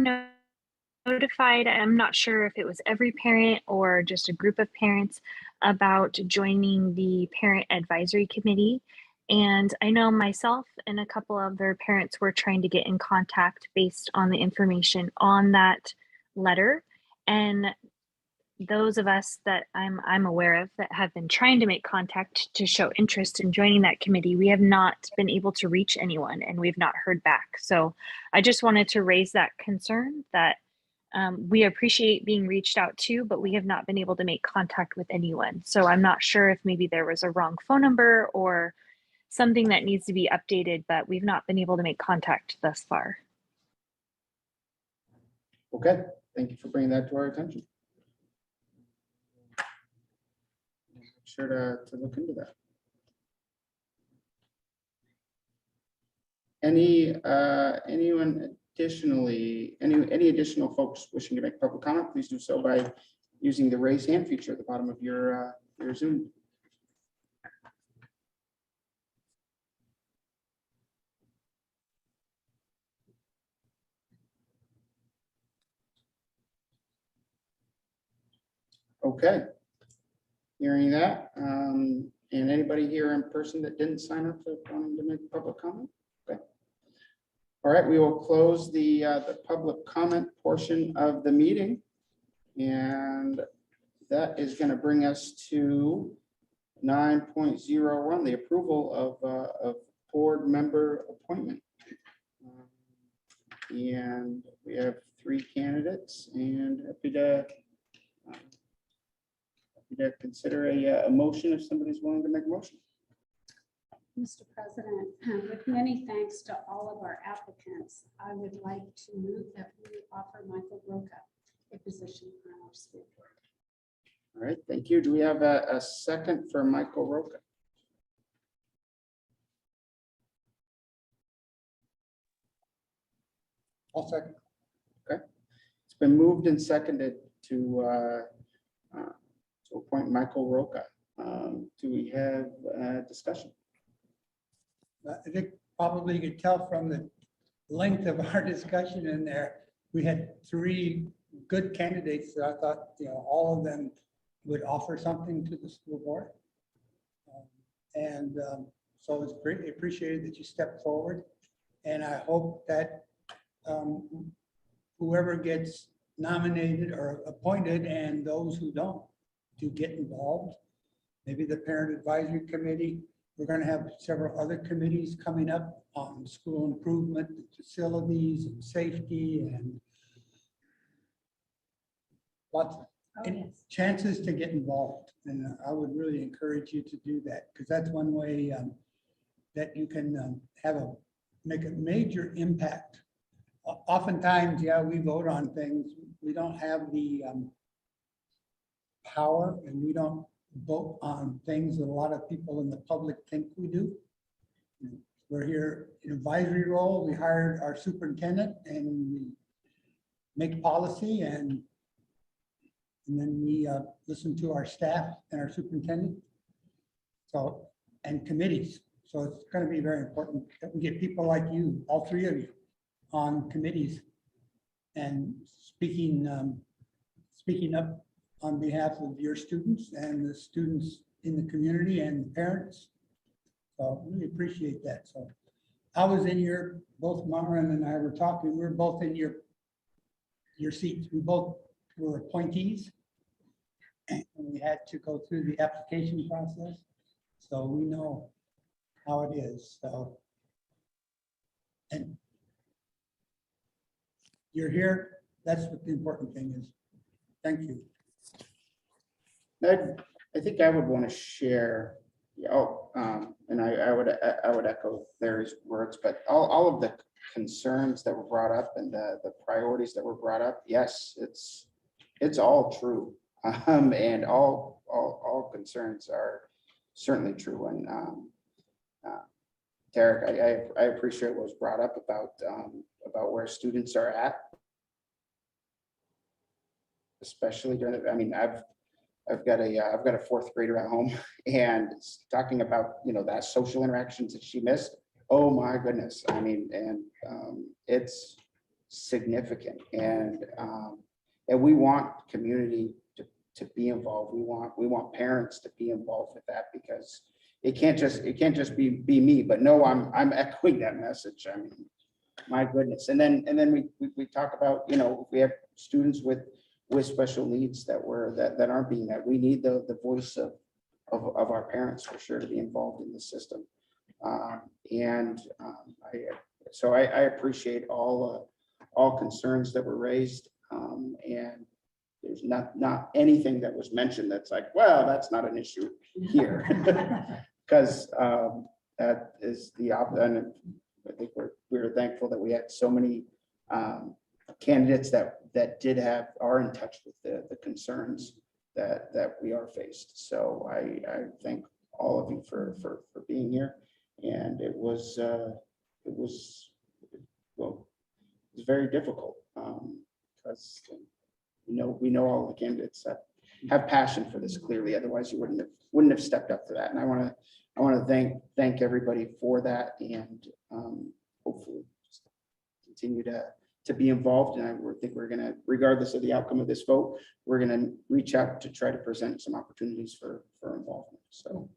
notified, I'm not sure if it was every parent or just a group of parents, about joining the parent advisory committee. And I know myself and a couple other parents were trying to get in contact based on the information on that letter. And those of us that I'm aware of that have been trying to make contact to show interest in joining that committee, we have not been able to reach anyone and we've not heard back. So I just wanted to raise that concern that We appreciate being reached out to, but we have not been able to make contact with anyone. So I'm not sure if maybe there was a wrong phone number or something that needs to be updated, but we've not been able to make contact thus far. Okay, thank you for bringing that to our attention. Sure to look into that. Anyone additionally, any additional folks wishing to make public comment, please do so by using the raise hand feature at the bottom of your Zoom. Okay. Hearing that, and anybody here in person that didn't sign up for wanting to make public comment? Okay. All right, we will close the public comment portion of the meeting. And that is going to bring us to 9.01, the approval of board member appointment. And we have 3 candidates, and happy to consider a motion if somebody's willing to make a motion. Mr. President, with many thanks to all of our applicants, I would like to move that we offer Michael Roca a position on our school board. All right, thank you. Do we have a second for Michael Roca? I'll second. It's been moved and seconded to appoint Michael Roca. Do we have discussion? I think probably you could tell from the length of our discussion in there, we had 3 good candidates that I thought, all of them would offer something to the school board. So it's greatly appreciated that you stepped forward. And I hope that whoever gets nominated or appointed and those who don't do get involved. Maybe the parent advisory committee. We're going to have several other committees coming up on school improvement, facilities and safety and lots of Oh, yes. chances to get involved. And I would really encourage you to do that because that's one way that you can make a major impact. Oftentimes, we vote on things. We don't have the power and we don't vote on things that a lot of people in the public think we do. We're here in advisory role. We hired our superintendent and we make policy and then we listen to our staff and our superintendent. So, and committees. So it's going to be very important that we get people like you, all 3 of you, on committees and speaking up on behalf of your students and the students in the community and the parents. So really appreciate that. So I was in both Myron and I were talking, we were both in your seats. We both were appointees and we had to go through the application process. So we know how it is. So, and you're here. That's what the important thing is. Thank you. I think I would want to share, and I would echo Larry's words, but all of the concerns that were brought up and the priorities that were brought up, yes, it's all true. And all concerns are certainly true. And Derek, I appreciate what was brought up about where students are at, especially during I've got a 4th grader at home and talking about, that social interactions that she missed. Oh my goodness. It's significant and we want community to be involved. We want parents to be involved with that because it can't just be me, but no, I'm echoing that message. My goodness. And then we talk about, we have students with special needs that aren't being met. We need the voice of our parents for sure to be involved in the system. So I appreciate all concerns that were raised. And there's not anything that was mentioned that's like, well, that's not an issue here. Because that is the and I think we're thankful that we had so many candidates that are in touch with the concerns that we are faced. So I thank all of you for being here. And it was very difficult because we know all the candidates that have passion for this clearly. Otherwise, you wouldn't have stepped up to that. And I want to thank everybody for that, and hopefully just continue to be involved. And I think we're going to, regardless of the outcome of this vote, we're going to reach out to try to present some opportunities for involvement. So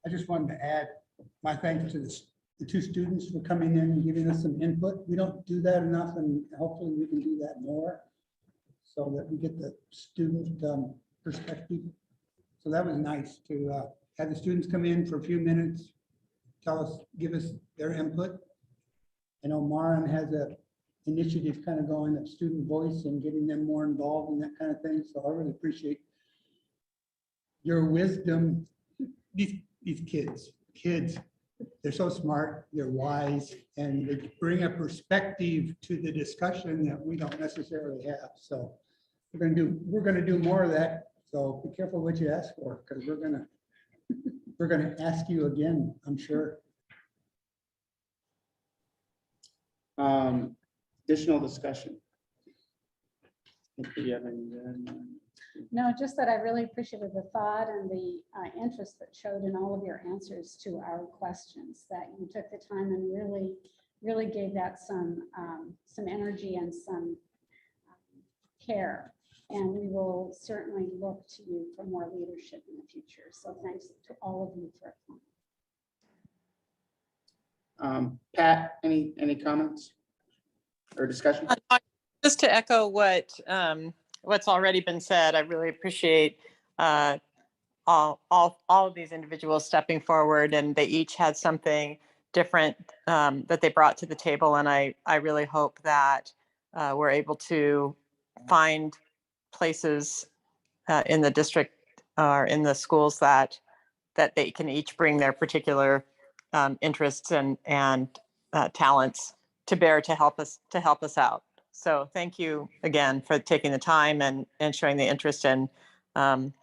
I just wanted to add my thanks to the two students for coming in and giving us some input. We don't do that enough, and hopefully we can do that more so that we get the student perspective. So that was nice to have the students come in for a few minutes, give us their input. I know Maren has a initiative kind of going of student voice and getting them more involved in that kind of thing. So I really appreciate your wisdom. These kids, they're so smart, they're wise, and they bring a perspective to the discussion that we don't necessarily have. So we're gonna do more of that. So be careful what you ask for, because we're gonna ask you again, I'm sure. additional discussion. Do you have any, No, just that I really appreciated the thought and the interest that showed in all of your answers to our questions, that you took the time and really gave that some energy and some care. And we will certainly look to you for more leadership in the future. So thanks to all of you for applying. Pat, any comments or discussion? Just to echo what's already been said, I really appreciate all of these individuals stepping forward, and they each had something different that they brought to the table. And I really hope that we're able to find places in the district or in the schools that they can each bring their particular interests and talents to bear to help us out. So thank you again for taking the time and showing the interest in, and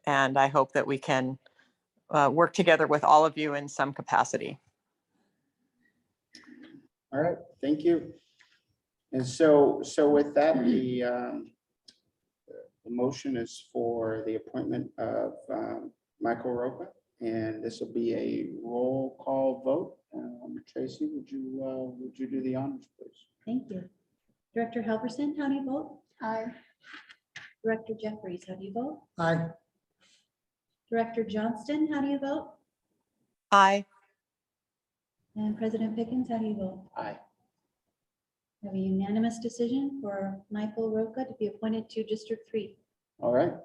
I hope that we can work together with all of you in some capacity. All right, thank you. And so with that, the motion is for the appointment of Michael Roca, and this will be a roll call vote. Tracy, would you do the honors, please? Thank you. Director Helverson, how do you vote? Aye. Director Jeffries, how do you vote? Aye. Director Johnston, how do you vote? Aye. And President Pickens, how do you vote? Aye. We have a unanimous decision for Michael Roca to be appointed to District 3. All right.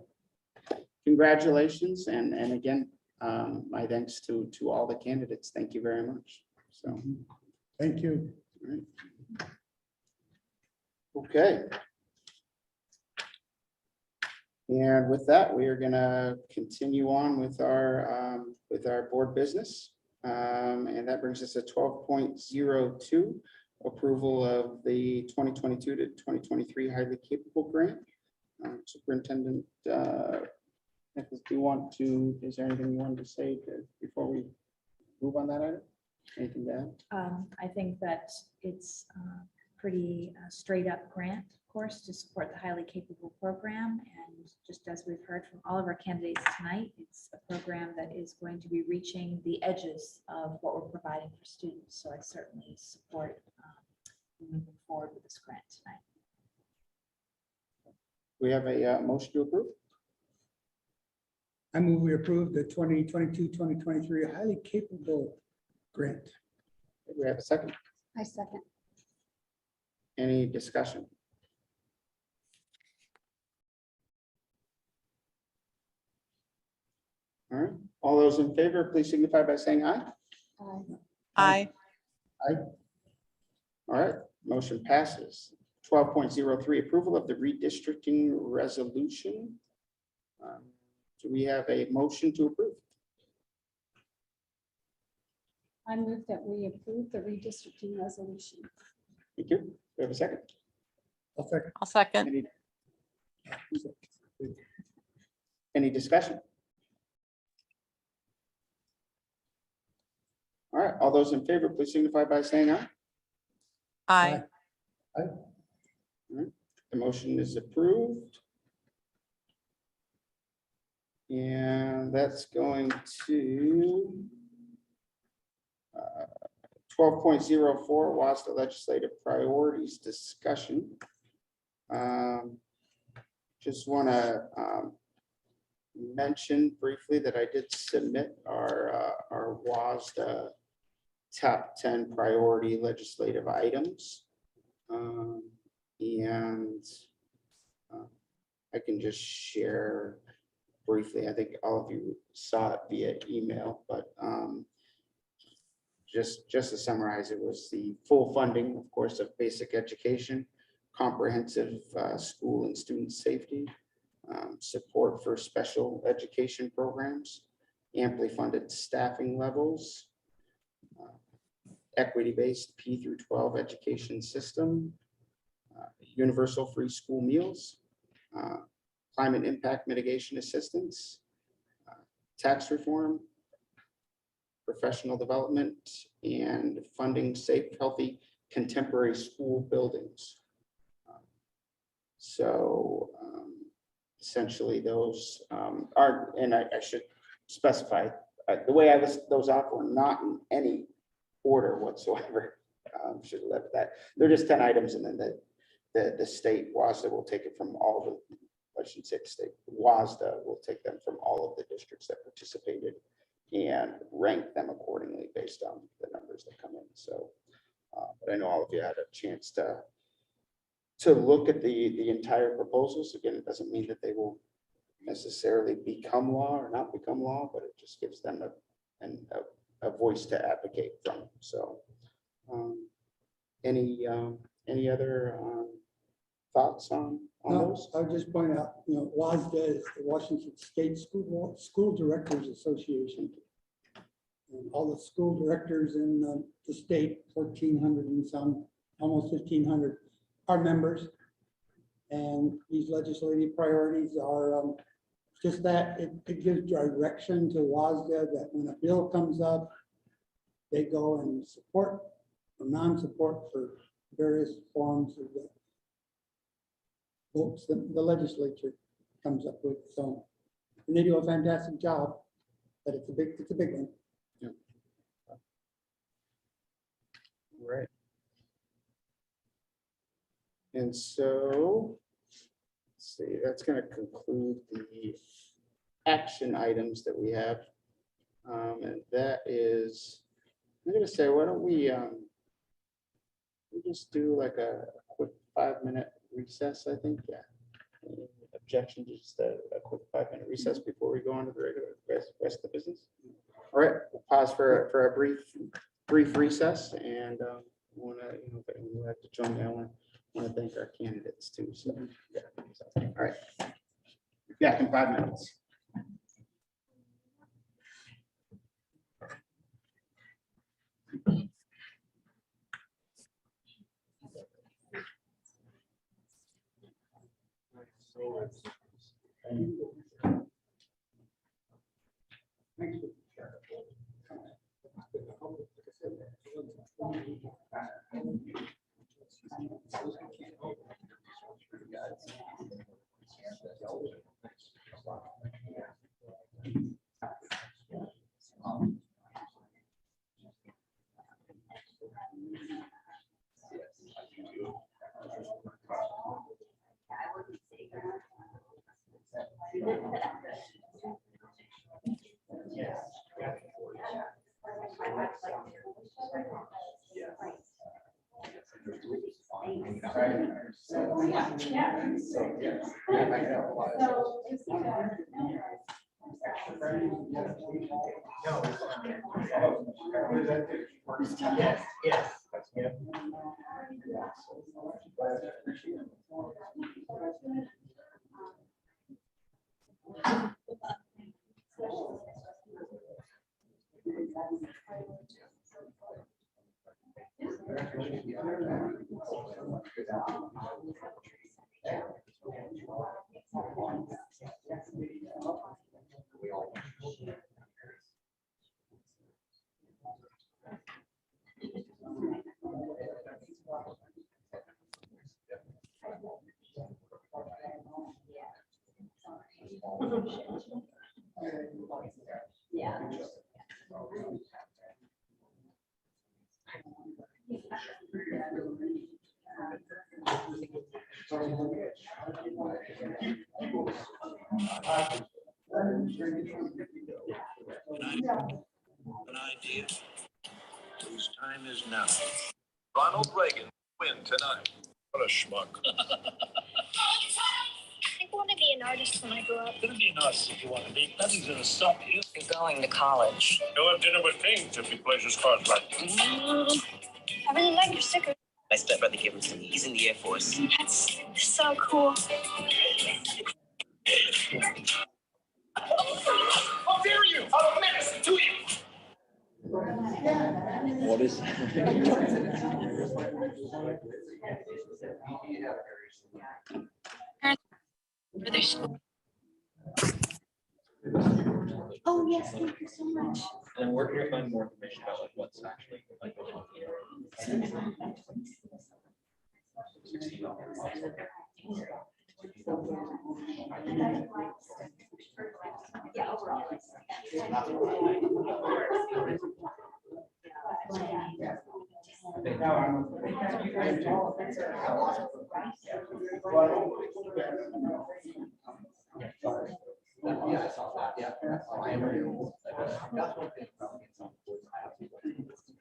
Congratulations, and again, my thanks to all the candidates. Thank you very much. So, Thank you. all right. Okay. And with that, we are going to continue on with our board business. And that brings us to 12.02, approval of the 2022 to 2023 highly capable grant. Superintendent, Nicholas, is there anything you wanted to say before we move on that item? Anything to add? I think that it's a pretty straight up grant, of course, to support the highly capable program. And just as we've heard from all of our candidates tonight, it's a program that is going to be reaching the edges of what we're providing for students. So I certainly support moving forward with this grant tonight. We have a motion to approve. I move we approve the 2022-2023 highly capable grant. Do we have a second? I second. Any discussion? All right, all those in favor, please signify by saying aye. Aye. Aye. All right, motion passes. 12.03, approval of the redistricting resolution. Do we have a motion to approve? I move that we approve the redistricting resolution. Thank you. Do we have a second? I'll second. I'll second. Any discussion? All right, all those in favor, please signify by saying aye. Aye. The motion is approved. And that's going to 12.04, WASDA legislative priorities discussion. Just want to mention briefly that I did submit our WASDA top 10 priority legislative items. And I can just share briefly. I think all of you saw it via email, but just to summarize, it was the full funding, of course, of basic education, comprehensive school and student safety, support for special education programs, amply funded staffing levels, equity-based P through 12 education system, universal free school meals, climate impact mitigation assistance, tax reform, professional development, and funding safe, healthy, contemporary school buildings. So essentially those are, and I should specify, the way I list those off were not in any order whatsoever. Should have left that. They're just 10 items, and then the state WASDA will take it from all the, I should say the state, WASDA will take them from all of the districts that participated and rank them accordingly based on the numbers that come in. So, but I know all of you had a chance to look at the entire proposals. Again, it doesn't mean that they will necessarily become law or not become law, but it just gives them a voice to advocate from. So any other thoughts on No, those? I would just point out, WASDA is the Washington State School Directors Association. And all the school directors in the state, 1,400 and some, almost 1,500 are members. And these legislative priorities are just that it gives direction to WASDA that when a bill comes up, they go and support or non-support for various forms of the votes that the legislature comes up with. So, and they do a fantastic job, but it's a big one. Yeah. Right. And so, let's see, that's going to conclude the action items that we have. And that is, I'm going to say, why don't we just do like a quick 5-minute recess, I think. Yeah. Any objection to just a quick 5-minute recess before we go on to the regular rest of the business? All right, we'll pause for a brief recess, and want to, if anyone would like to join me, I want to thank our candidates too. So, yeah. All right. Back in 5 minutes. Yeah. An idea whose time is now. Ronald Reagan win tonight. What a schmuck. I want to be an artist when I grow up. Gonna be an artist if you want to be. Nothing's gonna stop you. You're going to college. Go have dinner with Pink if he plays his cards right. I really like your sticker. My stepbrother gave him some. He's in the Air Force. That's so cool. How dare you? I'm a menace to you. What is For their school. Oh, yes, thank you so much. And we're here to find more information about like what's actually like going on here. Yeah, overall. Yeah, I saw that. Yeah. I am ready. That's one thing about me.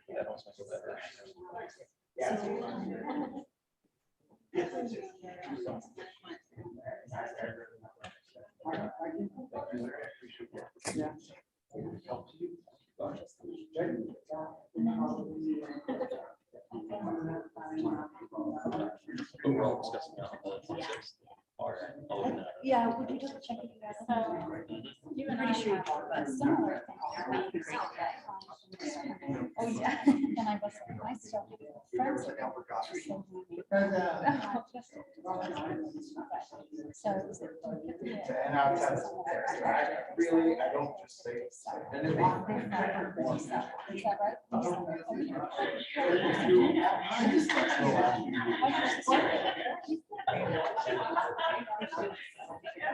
That almost makes it better. Overall discussing on the 26th. Yeah, would you double check if you guys? You and I Pretty sure you have have, but similar things. Oh, yeah. And I was, I still have friends. that go to school with me. So. is it 250? And outside, I really, I don't just say. Is that right?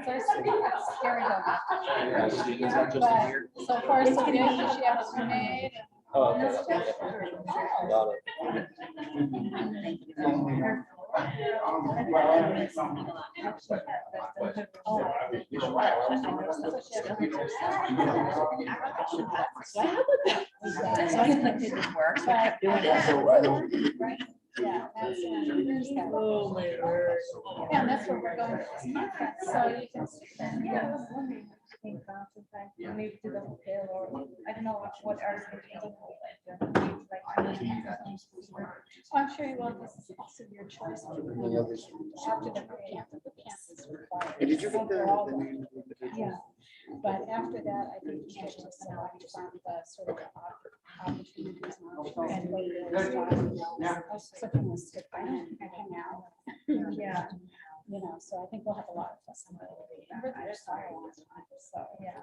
There's scary though. But so far, so good. She has made. Oh, okay. Got So I expected it to work, so I kept doing it. Right. Yeah, that's, there's that. Oh, my word. Yeah, and that's where we're going with this conference, so you can. Yeah, I was wondering, maybe do the whole bill, or I don't know what artists are taking. I'm sure you will, this is also your choice. Any others? After the campus is required. Hey, did you get Overall, the name of the individual? Yeah, but after that, I think you have to select from the sort of opportunities. And what it is, I was looking to stick by and hang out. Yeah. You know, so I think we'll have a lot of flexibility. And we're there for a long time, so, yeah.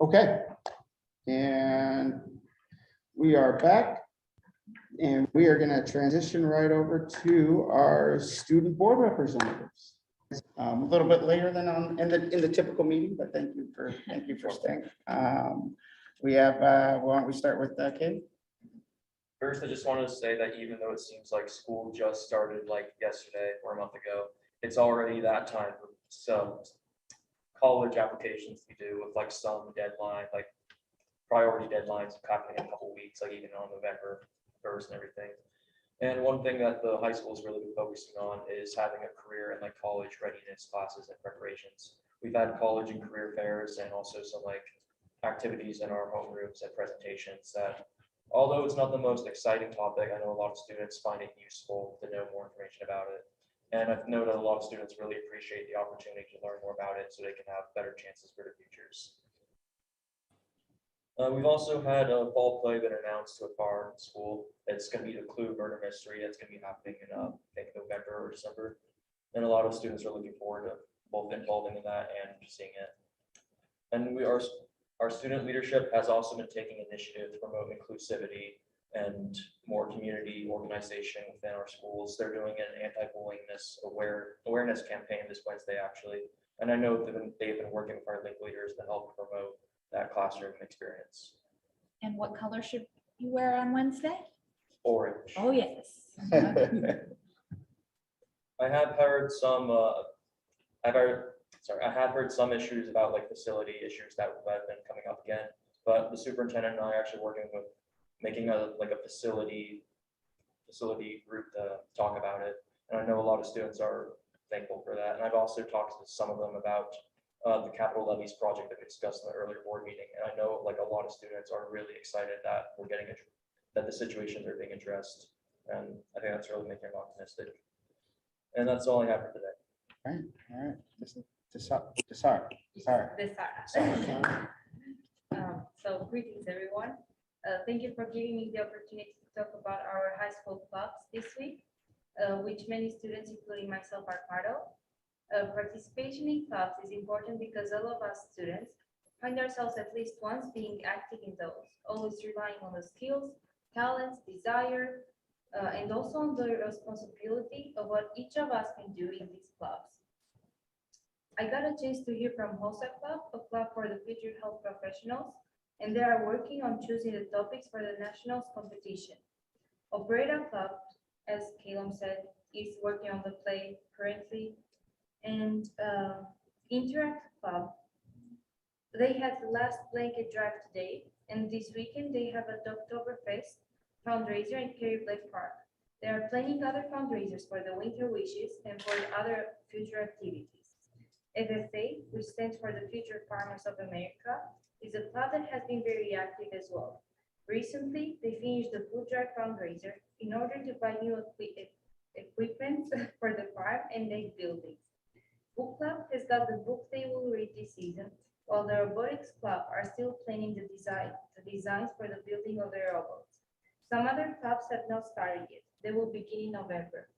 Okay, and we are back. And we are gonna transition right over to our student board representatives. A little bit later than in the typical meeting, but thank you for staying. We have, why don't we start with Kate? First, I just wanted to say that even though it seems like school just started like yesterday or a month ago, it's already that time for some college applications to do with like some deadline, like priority deadlines happening in a couple weeks, like even on November 1st and everything. And one thing that the high school has really been focusing on is having a career and like college readiness classes and preparations. We've had college and career fairs and also some like activities in our homerooms and presentations that, although it's not the most exciting topic, I know a lot of students find it useful to know more information about it. And I've noted a lot of students really appreciate the opportunity to learn more about it so they can have better chances for their futures. We've also had a fall play been announced so far in school. It's going to be the Clue Murder Mystery. That's going to be happening in I think November or December. And a lot of students are looking forward to both involving in that and seeing it. And our student leadership has also been taking initiative to promote inclusivity and more community organization within our schools. They're doing an anti-bullyingness awareness campaign this Wednesday, actually. And I know they've been working with our link leaders to help promote that classroom experience. And what color should you wear on Wednesday? Orange. Oh, yes. I have heard some, I have heard some issues about like facility issues that have been coming up again, but the superintendent and I are actually working with making a facility group to talk about it. And I know a lot of students are thankful for that. And I've also talked to some of them about the capital levies project that we discussed in the earlier board meeting. And I know like a lot of students are really excited that we're getting it, that the situations are being addressed. And I think that's really making them optimistic. And that's all I have for today. All right. So greetings, everyone. Thank you for giving me the opportunity to talk about our high school clubs this week, which many students, including myself, are part of. Participation in clubs is important because all of us students find ourselves at least once being active in those, always relying on the skills, talents, desire, and also on the responsibility of what each of us can do in these clubs. I got a chance to hear from HOSA Club, a club for the future health professionals, and they are working on choosing the topics for the nationals competition. Opereta Club, as Caleb said, is working on the play currently, and Interact Club, they had the last blanket drive today, and this weekend they have a Oktoberfest fundraiser in Kerry Black Park. They are planning other fundraisers for the Winter Wishes and for other future activities. FFA, which stands for the Future Farmers of America, is a club that has been very active as well. Recently, they finished the food drive fundraiser in order to buy new equipment for the farm and make buildings. Book Club has got the book they will read this season, while the Robotics Club are still planning the designs for the building of their robots. Some other clubs have not started yet. They will begin in November.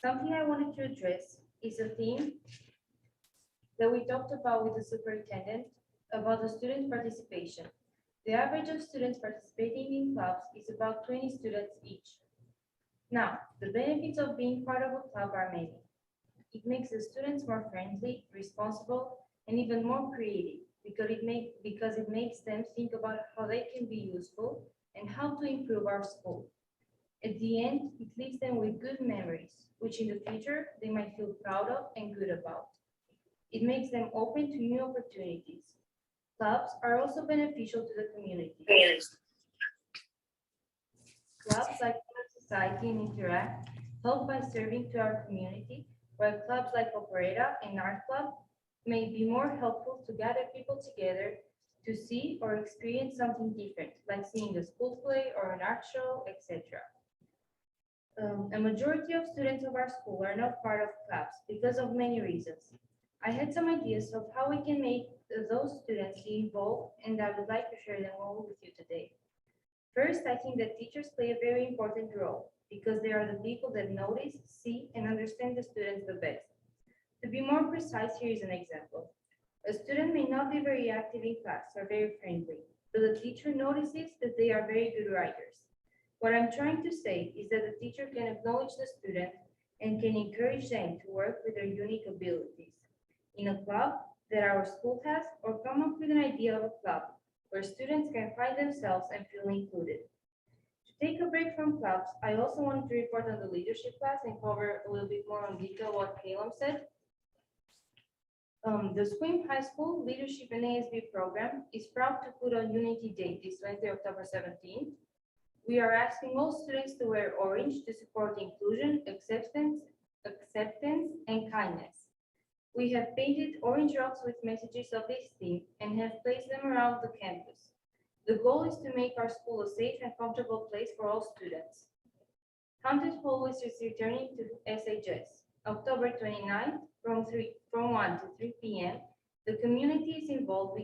Something I wanted to address is a theme that we talked about with the superintendent about the student participation. The average of students participating in clubs is about 20 students each. Now, the benefits of being part of a club are many. It makes the students more friendly, responsible, and even more creative because it makes them think about how they can be useful and how to improve our school. At the end, it leaves them with good memories, which in the future they might feel proud of and good about. It makes them open to new opportunities. Clubs are also beneficial to the community. Clubs like Society and Interact help by serving to our community, while clubs like Opereta and Art Club may be more helpful to gather people together to see or experience something different, like seeing a school play or an art show, etc. A majority of students of our school are not part of clubs because of many reasons. I had some ideas of how we can make those students be involved, and I would like to share them all with you today. First, I think that teachers play a very important role because they are the people that notice, see, and understand the students the best. To be more precise, here is an example. A student may not be very active in class or very friendly, but the teacher notices that they are very good writers. What I'm trying to say is that the teacher can acknowledge the student and can encourage them to work with their unique abilities in a club that our school has, or come up with an idea of a club where students can find themselves and feel included. To take a break from clubs, I also wanted to report on the leadership class and cover a little bit more on detail what Caleb said. The Swim High School Leadership and ASB program is proud to put on Unity Day this Wednesday, October 17th. We are asking all students to wear orange to support inclusion, acceptance, and kindness. We have painted orange rocks with messages of this theme and have placed them around the campus. The goal is to make our school a safe and comfortable place for all students. Haunted Hallways is returning to SHS. October 29th from 1 to 3 p.m. The community is involved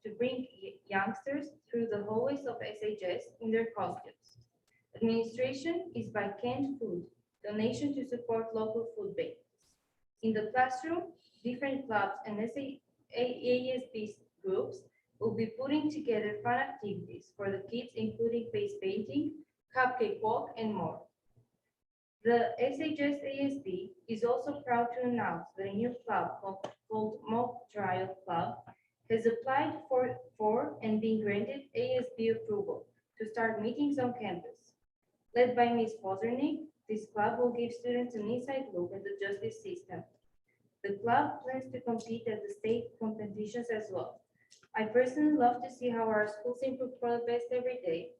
to bring youngsters through the hallways of SHS in their costumes. Administration is by Canned Food, donation to support local food banks. In the classroom, different clubs and ASB groups will be putting together fun activities for the kids, including face painting, cupcake walk, and more. The SHS ASB is also proud to announce that a new club called Mock Trial Club has applied for and been granted ASB approval to start meetings on campus. Led by Ms. Pozernik, this club will give students an inside look at the justice system. The club plans to compete at the state competitions as well. I personally love to see how our schools improve for the best every day,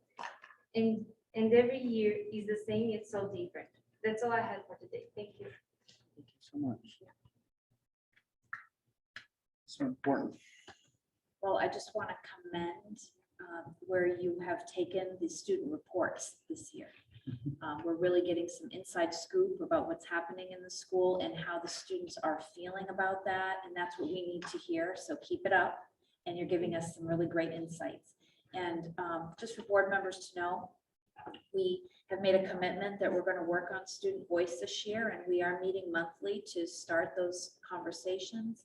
and every year is the same yet so different. That's all I had for today. Thank you. Thank you so much. So important. Well, I just want to commend where you have taken the student reports this year. We're really getting some inside scoop about what's happening in the school and how the students are feeling about that. And that's what we need to hear. So keep it up. And you're giving us some really great insights. And just for board members to know, we have made a commitment that we're going to work on student voice this year, and we are meeting monthly to start those conversations.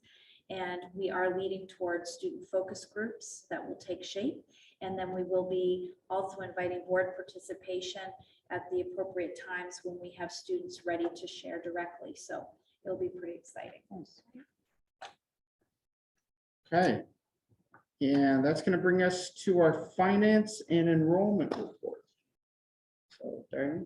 And we are leading towards student focus groups that will take shape. And then we will be also inviting board participation at the appropriate times when we have students ready to share directly. So it'll be pretty exciting. Okay. And that's going to bring us to our finance and enrollment report. So, Diane.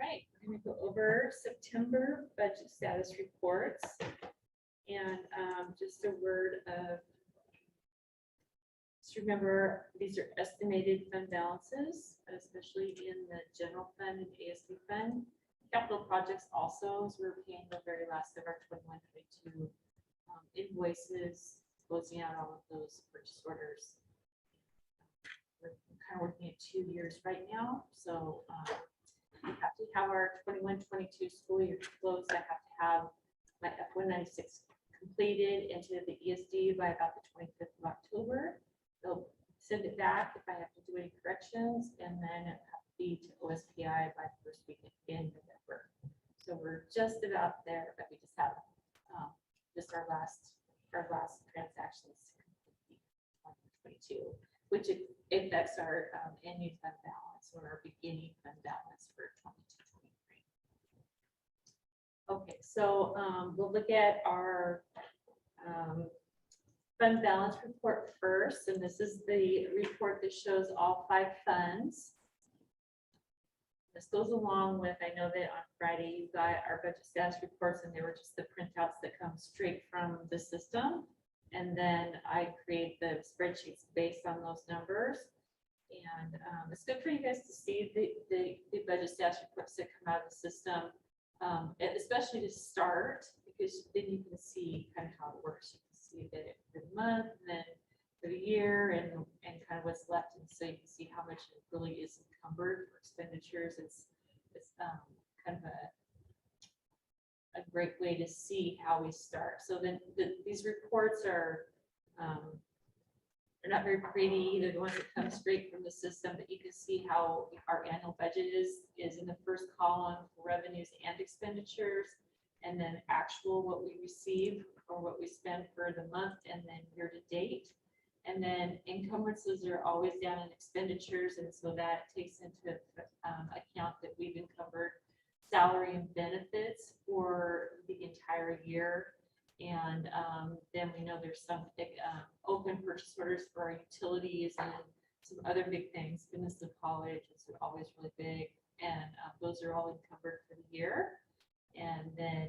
Right, we're going to go over September budget status reports. And just a word of, just remember, these are estimated fund balances, especially in the general fund and ASB fund. Capital projects also, as we're paying the very last of our 21-22 invoices, closing out all of those purchase orders. We're kind of working at 2 years right now, so we have to have our 21-22 school year closed. I have to have my F-196 completed into the ESD by about the 25th of October. They'll send it back if I have to do any corrections, and then it have to be to OSPI by the first week in November. So we're just about there, but we just have just our last transactions to complete 22, which affects our ending fund balance or our beginning fund balance for 22-23. Okay, so we'll look at our fund balance report first, and this is the report that shows all 5 funds. This goes along with, I know that on Friday you got our budget status reports, and they were just the printouts that come straight from the system. And then I create the spreadsheets based on those numbers. And it's good for you guys to see the budget status reports that come out of the system, especially to start, because then you can see kind of how it works. You can see that for the month, and then for the year, and kind of what's left, and so you can see how much it really is encumbered for expenditures. It's kind of a great way to see how we start. So then these reports are they're not very pretty, they're the ones that come straight from the system, but you can see how our annual budget is in the first column, revenues and expenditures, and then actual what we receive or what we spend for the month, and then year to date. And then encumbrances are always down in expenditures, and so that takes into account that we've encumbered salary and benefits for the entire year. And then we know there's some open purchase orders for our utilities and some other big things. Goodness of college is always really big, and those are all encumbered for the year. And then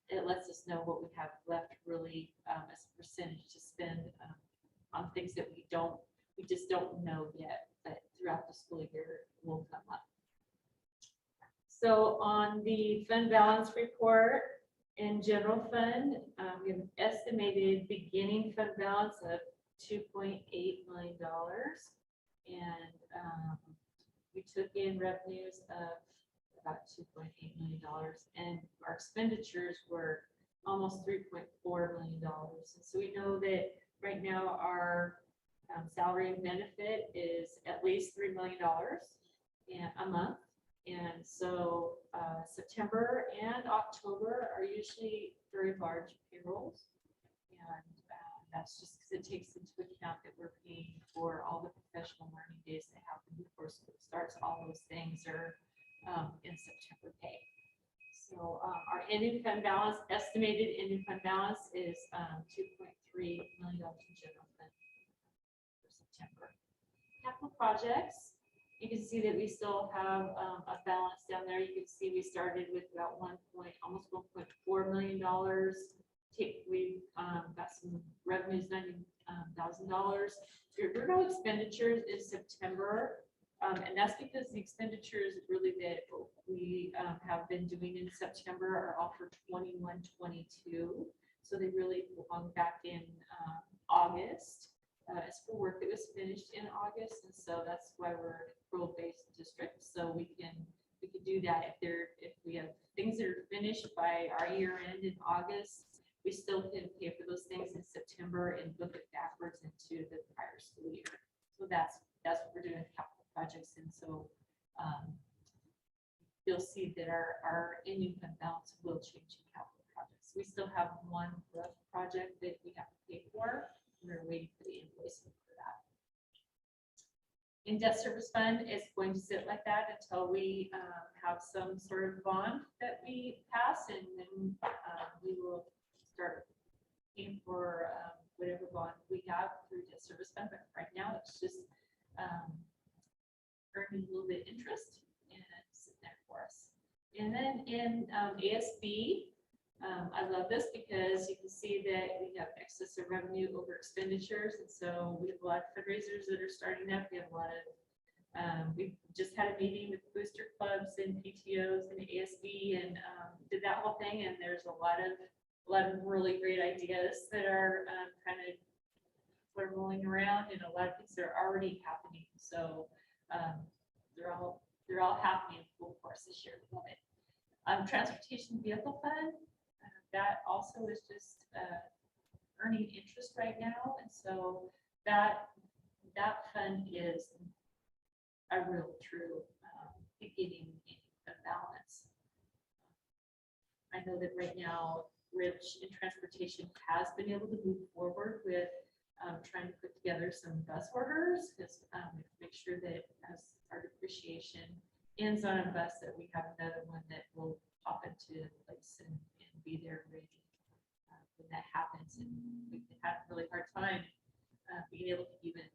it lets us know what we have left really as a percentage to spend on things that we just don't know yet, but throughout the school year will come up. So on the fund balance report in general fund, we have an estimated beginning fund balance of $2.8 million. And we took in revenues of about $2.8 million, and our expenditures were almost $3.4 million. And so we know that right now our salary and benefit is at least $3 million a month. And so September and October are usually very large payrolls. And that's just because it takes into account that we're paying for all the professional learning days that happen before school starts. All those things are in September pay. So our ending fund balance, estimated ending fund balance is $2.3 million in general fund for September. Capital projects, you can see that we still have a balance down there. You can see we started with about almost $1.4 million. We've got some revenues, $90,000. There were no expenditures in September. And that's because the expenditures really that we have been doing in September are all for 21-22. So they really belong back in August. It's for work that was finished in August, and so that's why we're a role-based district. So we can do that if we have things that are finished by our year end in August. We still can pay for those things in September and book it backwards into the prior school year. So that's what we're doing with capital projects. And so you'll see that our ending fund balance will change in capital projects. We still have one roof project that we have to pay for. We're waiting for the invoicing for that. In debt service fund, it's going to sit like that until we have some sort of bond that we pass, and then we will start paying for whatever bond we have through debt service fund. But right now, it's just earning a little bit of interest and sitting there for us. And then in ASB, I love this because you can see that we have excess of revenue over expenditures. And so we have a lot of fundraisers that are starting up. We have a lot of, we just had a meeting with booster clubs and PTOs and ASB and did that whole thing. And there's a lot of really great ideas that are kind of rolling around, and a lot of things that are already happening. So they're all happening in full force this year. Love it. Transportation vehicle fund, that also is just earning interest right now, and so that fund is a real true beginning of balance. I know that right now Rich in transportation has been able to move forward with trying to put together some bus orders, because we have to make sure that as our depreciation ends on a bus, that we have another one that will pop into place and be there ready when that happens. And we've had a really hard time being able to even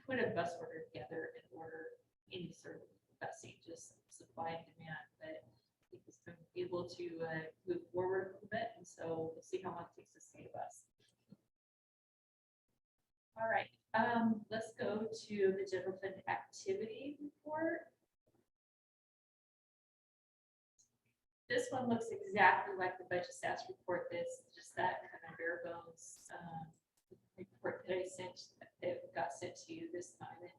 put a bus order together and order any sort of busing, just supply and demand. But I think it's been able to move forward a little bit, and so we'll see how long it takes to see a bus. All right, let's go to the general fund activity report. This one looks exactly like the budget stats report. This just that kind of bare bones report that I sent, that got sent to you this time.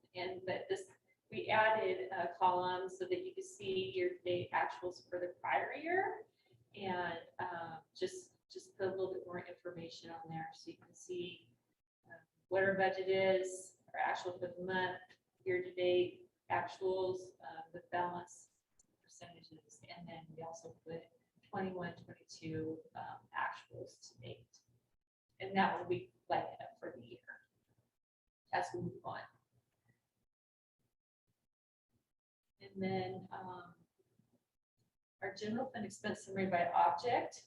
But this, we added a column so that you can see year-to-date actuals for the prior year, and just put a little bit more information on there so you can see what our budget is, our actual for the month, year to date, actuals, the balance percentages, and then we also put 21, 22 actuals to date. And that will be like for the year as we move on. And then our general fund expense summary by object.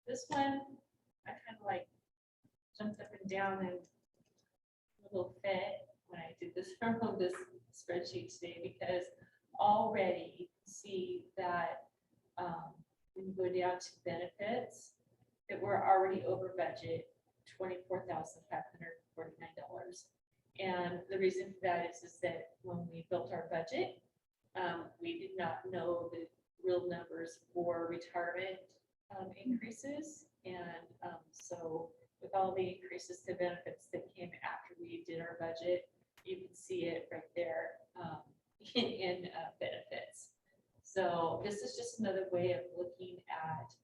This one, I kind of like jumped up and down in a little fit when I did this from this spreadsheet today, because already you can see that when you go down to benefits, that we're already over budget, $24,549. And the reason for that is that when we built our budget, we did not know the real numbers for retirement increases. And so with all the increases to benefits that came after we did our budget, you can see it right there in benefits. So this is just another way of looking at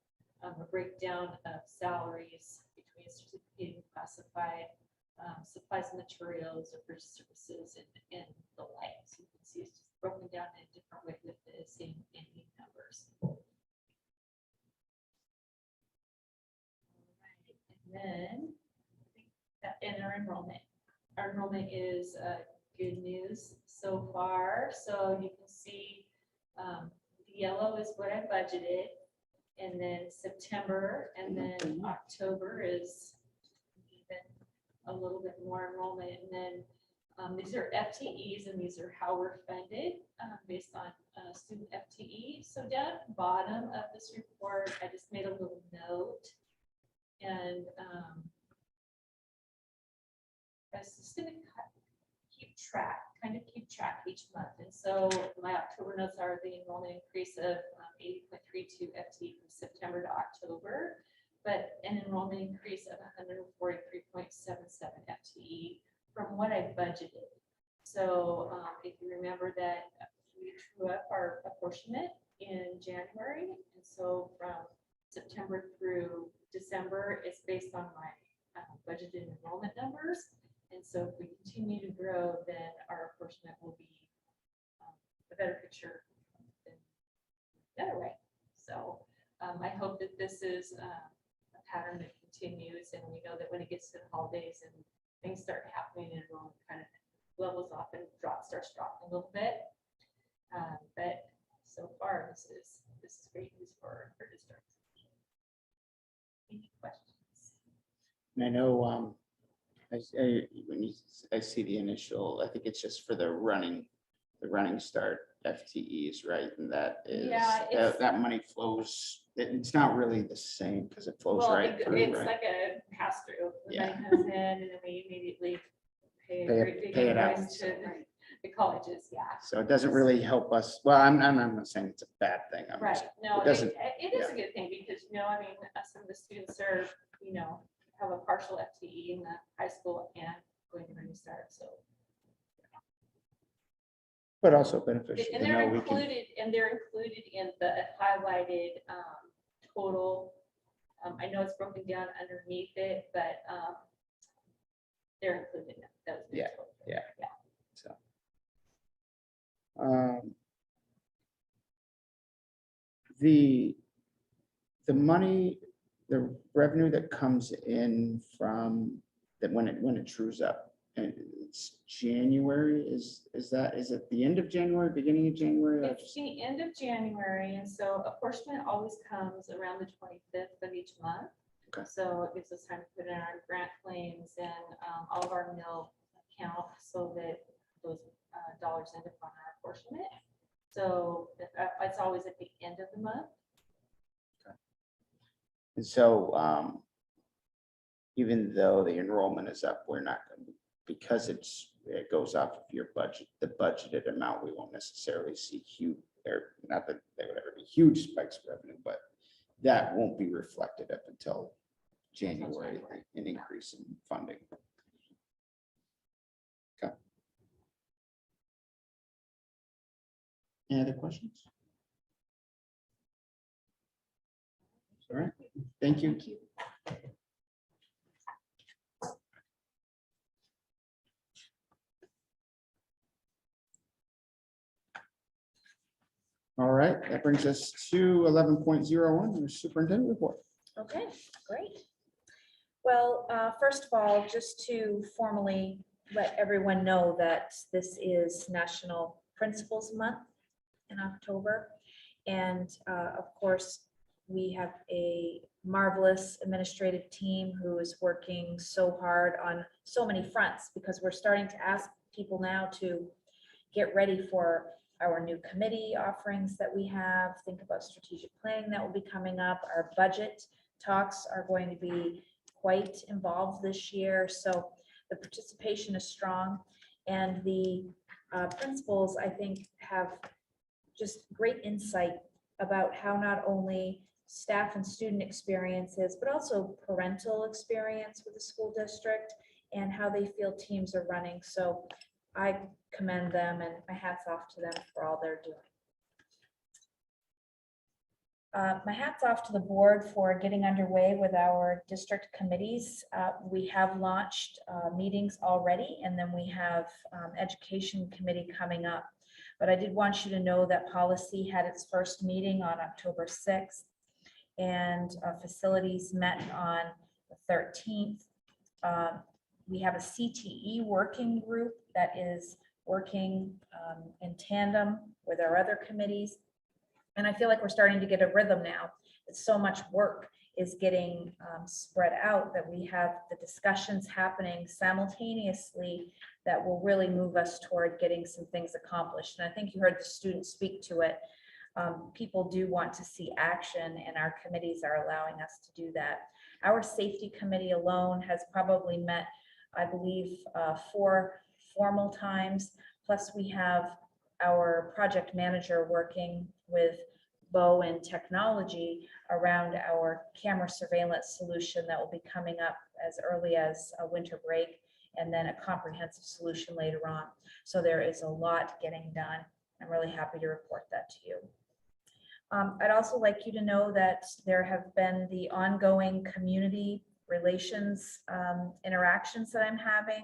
a breakdown of salaries between certificated and classified, supplies and materials, or purchase services, and the like. So you can see it's just broken down in a different way with the same ending numbers. And then in our enrollment is good news so far. So you can see the yellow is what I budgeted, and then September, and then October is even a little bit more enrollment. And then these are FTEs, and these are how we're funded based on student FTE. So down at the bottom of this report, I just made a little note, and I was just going to keep track each month. And so my October notes are the enrollment increase of 80.32 FTE from September to October, but an enrollment increase of 143.77 FTE from what I budgeted. So if you remember that we drew up our apportionment in January, and so from September through December, it's based on my budgeted enrollment numbers. And so if we continue to grow, then our apportionment will be a better picture than the other way. So I hope that this is a pattern that continues, and we know that when it gets to the holidays and things start happening, and enrollment kind of levels off and starts dropping a little bit. But so far, this is great news for our district. Any questions? And I know I see the initial, I think it's just for the running start FTEs, right? And that is, Yeah, that money flows, it's not really the same because it flows right through, it's right? like a pass through. The Yeah. money comes in, and then we immediately pay a great big Pay it out. invoice to the colleges. Yeah. So it doesn't really help us. Well, I'm not saying it's a bad thing. I'm Right. just- No, it doesn't- it is a good thing, because, I mean, some of the students are, have a partial FTE in the high school and going to Running Start. So. But also beneficial And to they're know we can. included in the highlighted total. I know it's broken down underneath it, but they're included in those. Yeah, totals. yeah. Yeah. So. The money, the revenue that comes in from that when it trues up, and it's January, is it the end of January, beginning of January? It's the end of January, and so apportionment always comes around the 25th of each month. Okay. So it gives us time to put in our grant claims and all of our mill account, so that those dollars end up on our apportionment. So it's always at the end of the month. And so, even though the enrollment is up, we're not, because it goes off of your budget, the budgeted amount, we won't necessarily see huge, or not that they would ever be huge spikes of revenue, but that won't be reflected up until January, an increase in funding. Okay. Any other questions? All right, thank you. right, that brings us to 11.01, the superintendent report. Okay, great. Well, first of all, just to formally let everyone know that this is National Principals Month in October. And of course, we have a marvelous administrative team who is working so hard on so many fronts, because we're starting to ask people now to get ready for our new committee offerings that we have. Think about strategic planning that will be coming up. Our budget talks are going to be quite involved this year. So the participation is strong, and the principals, I think, have just great insight about how not only staff and student experiences, but also parental experience with the school district and how they feel teams are running. So I commend them, and my hat's off to them for all they're doing. My hat's off to the board for getting underway with our district committees. We have launched meetings already, and then we have education committee coming up. But I did want you to know that policy had its first meeting on October 6th, and facilities met on the 13th. We have a CTE working group that is working in tandem with our other committees. And I feel like we're starting to get a rhythm now. It's so much work is getting spread out that we have the discussions happening simultaneously that will really move us toward getting some things accomplished. And I think you heard the students speak to it. People do want to see action, and our committees are allowing us to do that. Our safety committee alone has probably met, I believe, 4 formal times. Plus we have our project manager working with Bo and technology around our camera surveillance solution that will be coming up as early as a winter break, and then a comprehensive solution later on. So there is a lot getting done. I'm really happy to report that to you. I'd also like you to know that there have been the ongoing community relations interactions that I'm having.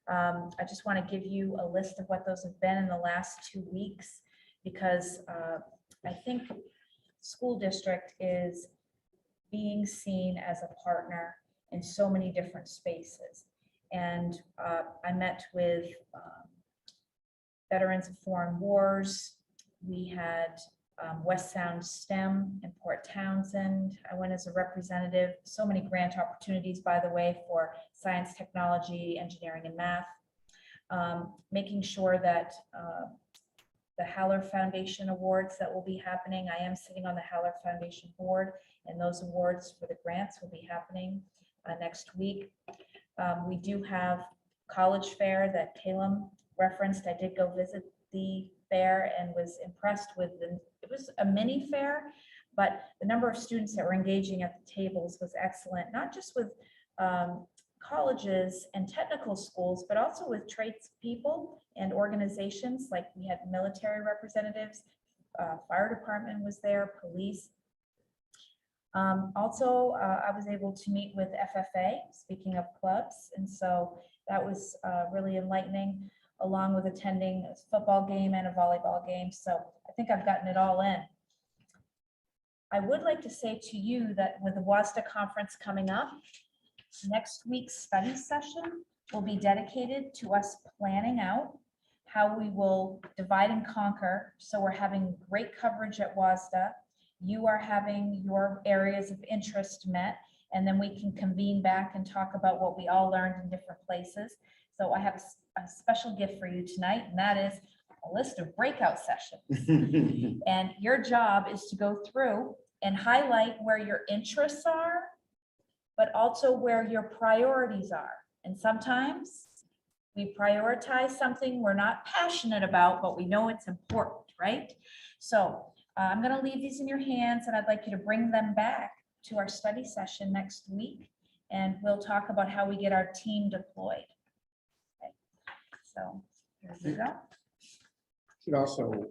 I just want to give you a list of what those have been in the last 2 weeks, because I think school district is being seen as a partner in so many different spaces. And I met with veterans of foreign wars. We had West Sound STEM in Port Townsend. I went as a representative. So many grant opportunities, by the way, for science, technology, engineering, and math. Making sure that the Haller Foundation Awards that will be happening. I am sitting on the Haller Foundation board, and those awards for the grants will be happening next week. We do have college fair that Caleb referenced. I did go visit the fair and was impressed with it was a mini fair, but the number of students that were engaging at the tables was excellent, not just with colleges and technical schools, but also with tradespeople and organizations. Like we had military representatives, fire department was there, police. Also, I was able to meet with FFA, speaking of clubs, and so that was really enlightening, along with attending a football game and a volleyball game. So I think I've gotten it all in. I would like to say to you that with the WASDA conference coming up, next week's study session will be dedicated to us planning out how we will divide and conquer. So we're having great coverage at WASDA. You are having your areas of interest met, and then we can convene back and talk about what we all learned in different places. So I have a special gift for you tonight, and that is a list of breakout sessions. And your job is to go through and highlight where your interests are, but also where your priorities are. And sometimes we prioritize something we're not passionate about, but we know it's important, right? So I'm going to leave these in your hands, and I'd like you to bring them back to our study session next week, and we'll talk about how we get our team deployed. Okay. So there you go. Should also,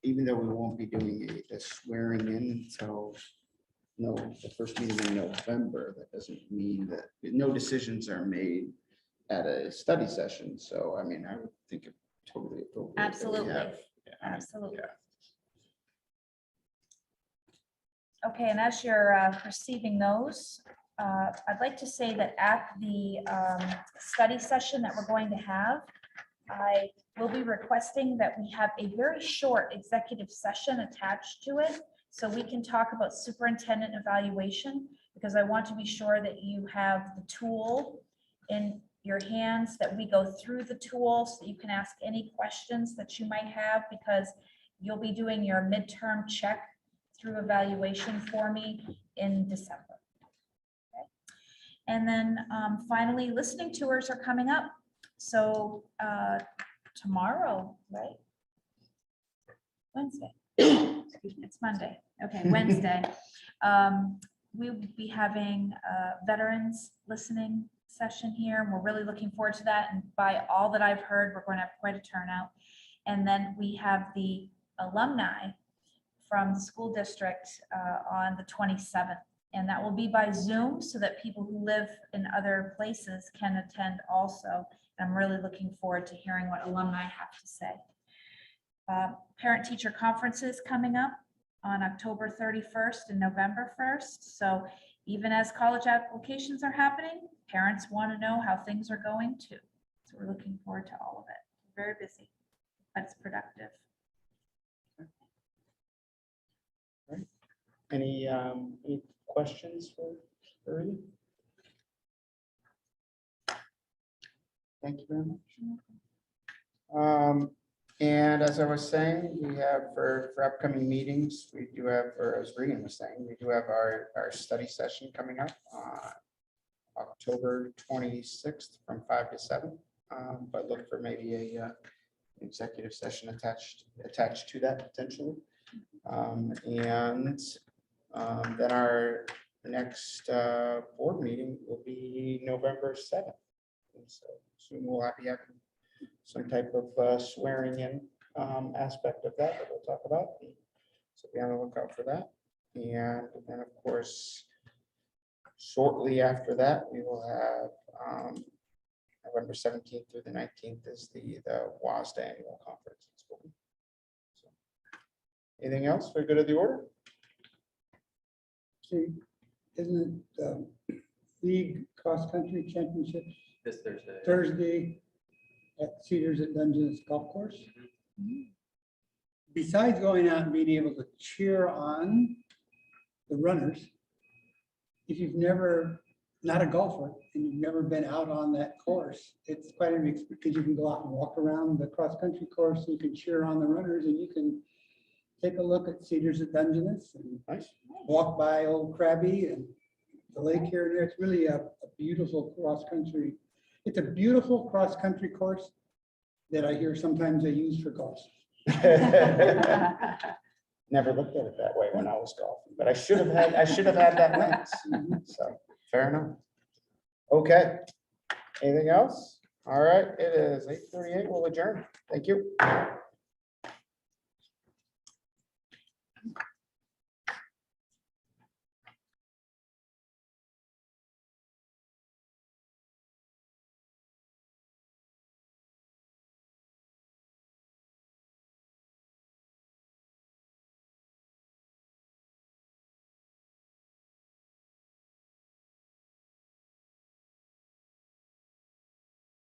even though we won't be doing a swearing in until the first meeting in November, that doesn't mean that no decisions are made at a study session. So, I mean, I would think it totally appropriate. that we Absolutely. have- Absolutely. Yeah. Okay, and as you're receiving those, I'd like to say that at the study session that we're going to have, I will be requesting that we have a very short executive session attached to it, so we can talk about superintendent evaluation, because I want to be sure that you have the tool in your hands, that we go through the tool so that you can ask any questions that you might have, because you'll be doing your midterm check through evaluation for me in December. Okay. And then finally, listening tours are coming up. So tomorrow, right? Wednesday. Excuse me, it's Monday. Okay, Wednesday. We will be having a veterans listening session here, and we're really looking forward to that. And by all that I've heard, we're going to have quite a turnout. And then we have the alumni from the school district on the 27th. And that will be by Zoom so that people who live in other places can attend also. I'm really looking forward to hearing what alumni have to say. Parent-teacher conferences coming up on October 31st and November 1st. So even as college applications are happening, parents want to know how things are going too. So we're looking forward to all of it. Very busy, but it's productive. Any questions for Rudy? Thank you very much. And as I was saying, we have for upcoming meetings, we do have, or as Regan was saying, we do have our study session coming up on October 26th from 5 to 7. But look for maybe a executive session attached to that potentially. Then our next board meeting will be November 7th. And so soon we'll be having some type of swearing in aspect of that we'll talk about. So be on the lookout for that. And then of course, shortly after that, we will have November 17th through the 19th is the WASDA annual conference. So, anything else for good of the order? See, isn't it league cross-country championships This Thursday. Thursday at Cedars at Dungeness Golf Course? Besides going out and being able to cheer on the runners, if you've never, not a golfer, and you've never been out on that course, it's quite an experience, because you can go out and walk around the cross-country course, you can cheer on the runners, and you can take a look at Cedars at Dungeness and walk by Old Krabby and the lake here and there. It's really a beautiful cross-country. It's a beautiful cross-country course that I hear sometimes they use for golf. Never looked at it that way when I was golfing, but I should have had that lens. So fair enough. Okay. Anything else? All right. It is 8:38. We'll adjourn. Thank you.